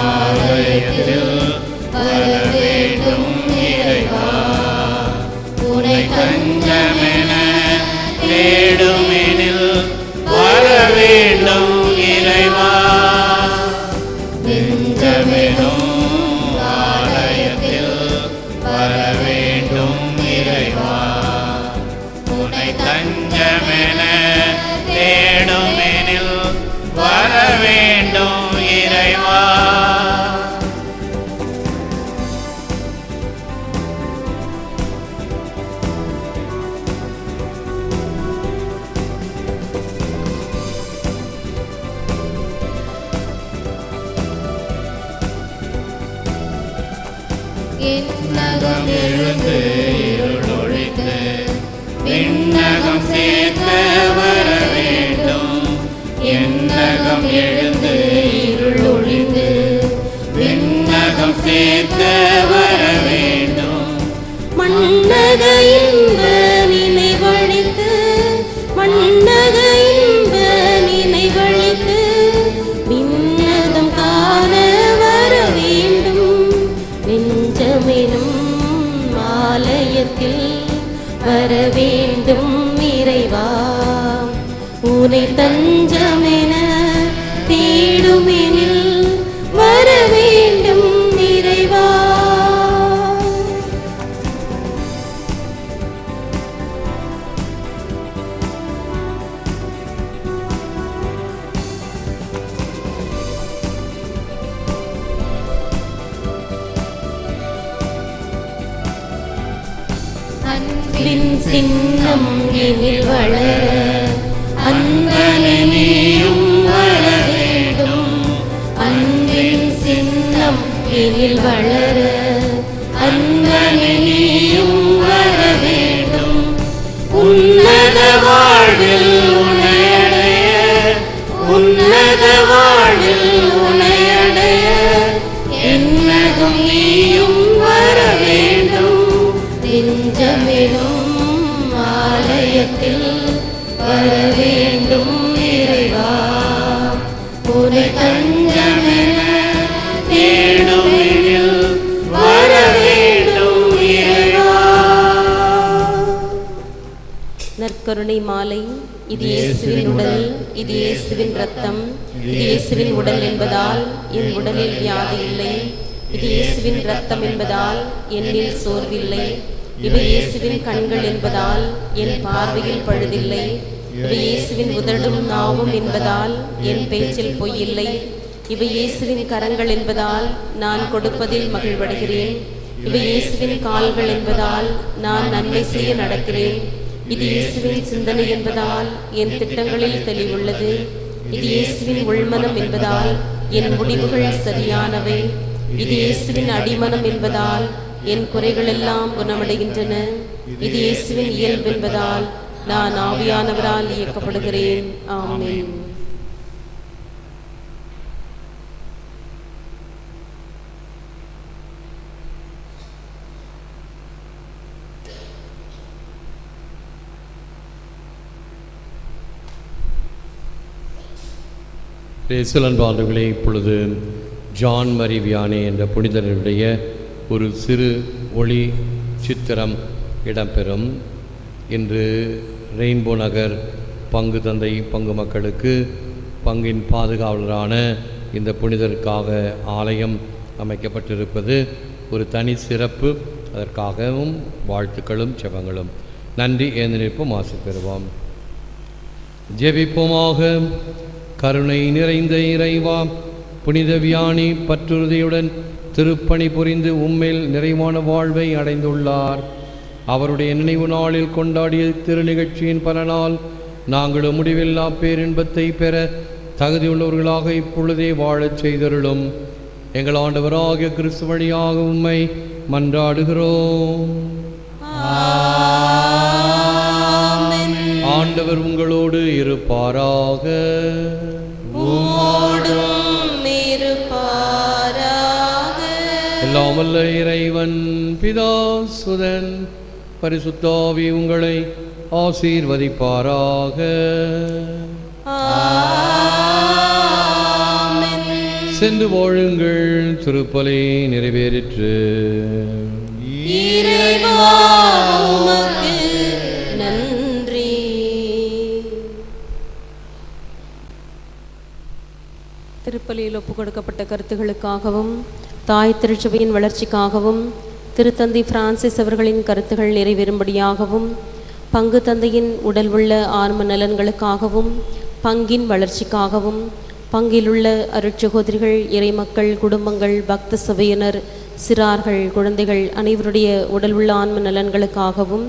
ஆலயத்தில் வரவேண்டும் இறைவா, உனை தஞ்சமென தேடுமெனில் வரவேண்டும் இறைவா. நெஞ்சமெனும் ஆலயத்தில் வரவேண்டும் இறைவா, உனை தஞ்சமென தேடுமெனில் வரவேண்டும் இறைவா. என்னகம் எழுந்து இருளொழித்து விண்ணகம் சேர்க்க வர வேண்டும். என்னகம் எழுந்து இருளொழிந்து விண்ணகம் சேர்க்க வர வேண்டும். மன்னக இன்ப நினைவழித்து, மன்னக இன்ப நினைவழித்து, விண்ணகம் காண வர வேண்டும். நெஞ்சமெனும் ஆலயத்தில் வர வேண்டும் இறைவா, உனை தஞ்சமென தேடுமெனில் வர வேண்டும் இறைவா. அன்பின் சின்னம் எனில் வளர, அன்பனே நீயும் வர வேண்டும். அன்பின் சின்னம் எனில் வளர, அன்பனே நீயும் வர வேண்டும். உன்னத வாழ்வில் உனையடைய, உன்னத வாழ்வில் உனையடைய, என்னகும் நீயும் வர வேண்டும். நெஞ்சமெனும் ஆலயத்தில் வர வேண்டும் இறைவா, உனை தஞ்சமென தேடுமெனில் வர வேண்டும் இறைவா. நற்கருணை மாலை. இது இயேசுவின் உடல், இது இயேசுவின் இரத்தம், இது இயேசுவின் உடல் என்பதால் என் உடலில் வியாதி இல்லை. இது இயேசுவின் இரத்தம் என்பதால் என்னில் சோர்வில்லை. இவை இயேசுவின் கண்கள் என்பதால் என் பார்வையில் பழுதில்லை. இவை இயேசுவின் உதடும் நாவும் என்பதால் என் பேச்சில் பொய்யில்லை. இவை இயேசுவின் கரங்கள் என்பதால் நான் கொடுப்பதில் மகிழ்வடைகிறேன். இவை இயேசுவின் கால்கள் என்பதால் நான் நன்மை செய்ய நடக்கிறேன். இது இயேசுவின் சிந்தனை என்பதால் என் திட்டங்களில் தெளிவுள்ளது. இது இயேசுவின் உள்மனம் என்பதால் என் முடிவுகள் சரியானவை. இது இயேசுவின் அடிமனம் என்பதால் என் குறைகளெல்லாம் குணமடைகின்றன. இது இயேசுவின் இயல்பு என்பதால் நான் ஆவியானவரால் இயக்கப்படுகிறேன். ஆமென். அன்பானவர்களே, இப்பொழுது ஜான் மரி வியானி என்ற புனிதருடைய ஒரு சிறு ஒளி சித்திரம் இடம்பெறும். இன்று ரெயின்போ நகர் பங்கு தந்தை பங்கு மக்களுக்கு பங்கின் பாதுகாவலரான இந்த புனிதருக்காக ஆலயம் அமைக்கப்பட்டிருப்பது ஒரு தனி சிறப்பு. அதற்காகவும் வாழ்த்துக்களும் ஜெபங்களும். நன்றி. ஏந்து நிற்போம், ஆசி பெறுவோம். ஜெபிப்போமாக. கருணை நிறைந்த இறைவா, புனித வியானி பற்றுறுதியுடன் திருப்பணி புரிந்து உம்மேல் நிறைவான வாழ்வை அடைந்துள்ளார். அவருடைய நினைவு நாளில் கொண்டாடிய திருநிகழ்ச்சியின் பலனால் நாங்கள் முடிவில்லா பேரின்பத்தை பெற தகுதியுள்ளவர்களாக இப்பொழுதே வாழச் செய்தருளும். எங்கள் ஆண்டவராகிய கிறிஸ்து வழியாக உம்மை மன்றாடுகிறோம். ஆண்டவர் உங்களோடு இருப்பாராக. எல்லாம் வல்ல இறைவன் பிதா சுதன் பரிசுத்த ஆவி உங்களை ஆசீர்வதிப்பாராக. சென்று வாழுங்கள். திருப்பலி நிறைவேறிற்று. நன்றி. திருப்பலியில் ஒப்புக் கொடுக்கப்பட்ட கருத்துகளுக்காகவும் தாய் திருச்சபையின் வளர்ச்சிக்காகவும் திருத்தந்தை பிரான்சிஸ் அவர்களின் கருத்துகள் நிறைவேறும்படியாகவும் பங்கு தந்தையின் உடல் உள்ள ஆன்ம நலன்களுக்காகவும் பங்கின் வளர்ச்சிக்காகவும் பங்கிலுள்ள அருட்சகோதரிகள், இறைமக்கள், குடும்பங்கள், பக்த சபையினர், சிறார்கள், குழந்தைகள் அனைவருடைய உடல் உள்ள ஆன்ம நலன்களுக்காகவும்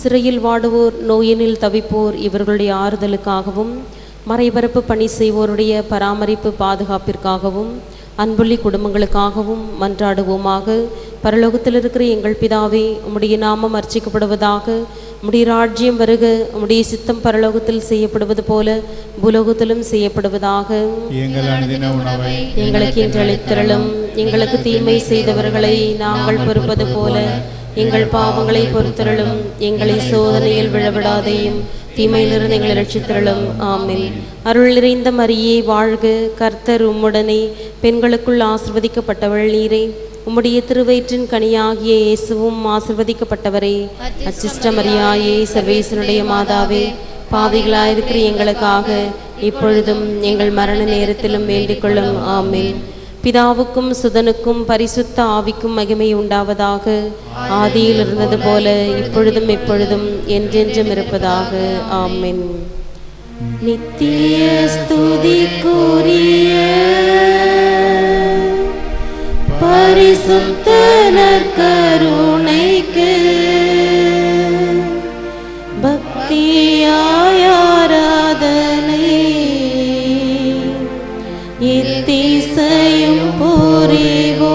சிறையில் வாடுவோர், நோயினில் தவிப்போர் இவர்களுடைய ஆறுதலுக்காகவும் மறைபரப்பு பணி செய்வோருடைய பராமரிப்பு பாதுகாப்பிற்காகவும் அன்புள்ளி குடும்பங்களுக்காகவும் மன்றாடுவோமாக. பரலோகத்தில் இருக்கிற எங்கள் பிதாவே, உம்முடைய நாமம் அர்ச்சிக்கப்படுவதாக. உம்முடைய ராஜ்யம் வருக. உம்முடைய சித்தம் பரலோகத்தில் செய்யப்படுவது போல பூலோகத்திலும் செய்யப்படுவதாக. எங்கள் அனுதின உணவை எங்களுக்கு இன்று அளித்தருளும். எங்களுக்கு தீமை செய்தவர்களை நாங்கள் பொறுப்பது போல எங்கள் பாவங்களை பொறுத்தருளும். எங்களை சோதனையில் விழவிடாதையும் தீமையிலிருந்து எங்களை ரட்சித்தருளும். ஆமென். அருள் நிறைந்த மரியே வாழ்க, கர்த்தர் உம்முடனே, பெண்களுக்குள் ஆசிர்வதிக்கப்பட்டவள் நீரே. உம்முடைய திருவயிற்றின் கனியாகிய இயேசுவும் ஆசிர்வதிக்கப்பட்டவரே. அச்சிஷ்ட மரியாயே, சர்வேசனுடைய மாதாவே, பாவிகளாயிருக்கிற எங்களுக்காக இப்பொழுதும் எங்கள் மரண நேரத்திலும் வேண்டிக் கொள்ளும். ஆமென். பிதாவுக்கும் சுதனுக்கும் பரிசுத்த ஆவிக்கும் மகிமை உண்டாவதாக. ஆதியில் இருந்தது போல இப்பொழுதும் எப்பொழுதும் என்றென்றும் இருப்பதாக. ஆமென். நித்திய ஸ்துதிக்குரிய பரிசுத்த நற்கருணைக்கு பக்தியாய் ஆராதனை எத்திசையும் புரிவோம்.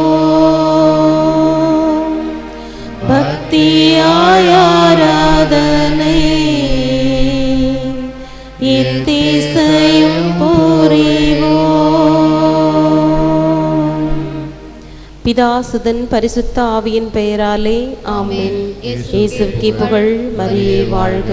பக்தியாய் ஆராதனை எத்திசையும் புரிவோம். பிதாசுதன் பரிசுத்த ஆவியின் பெயராலே. ஆமென். இயேசுவுக்கே புகழ். மரியே வாழ்க.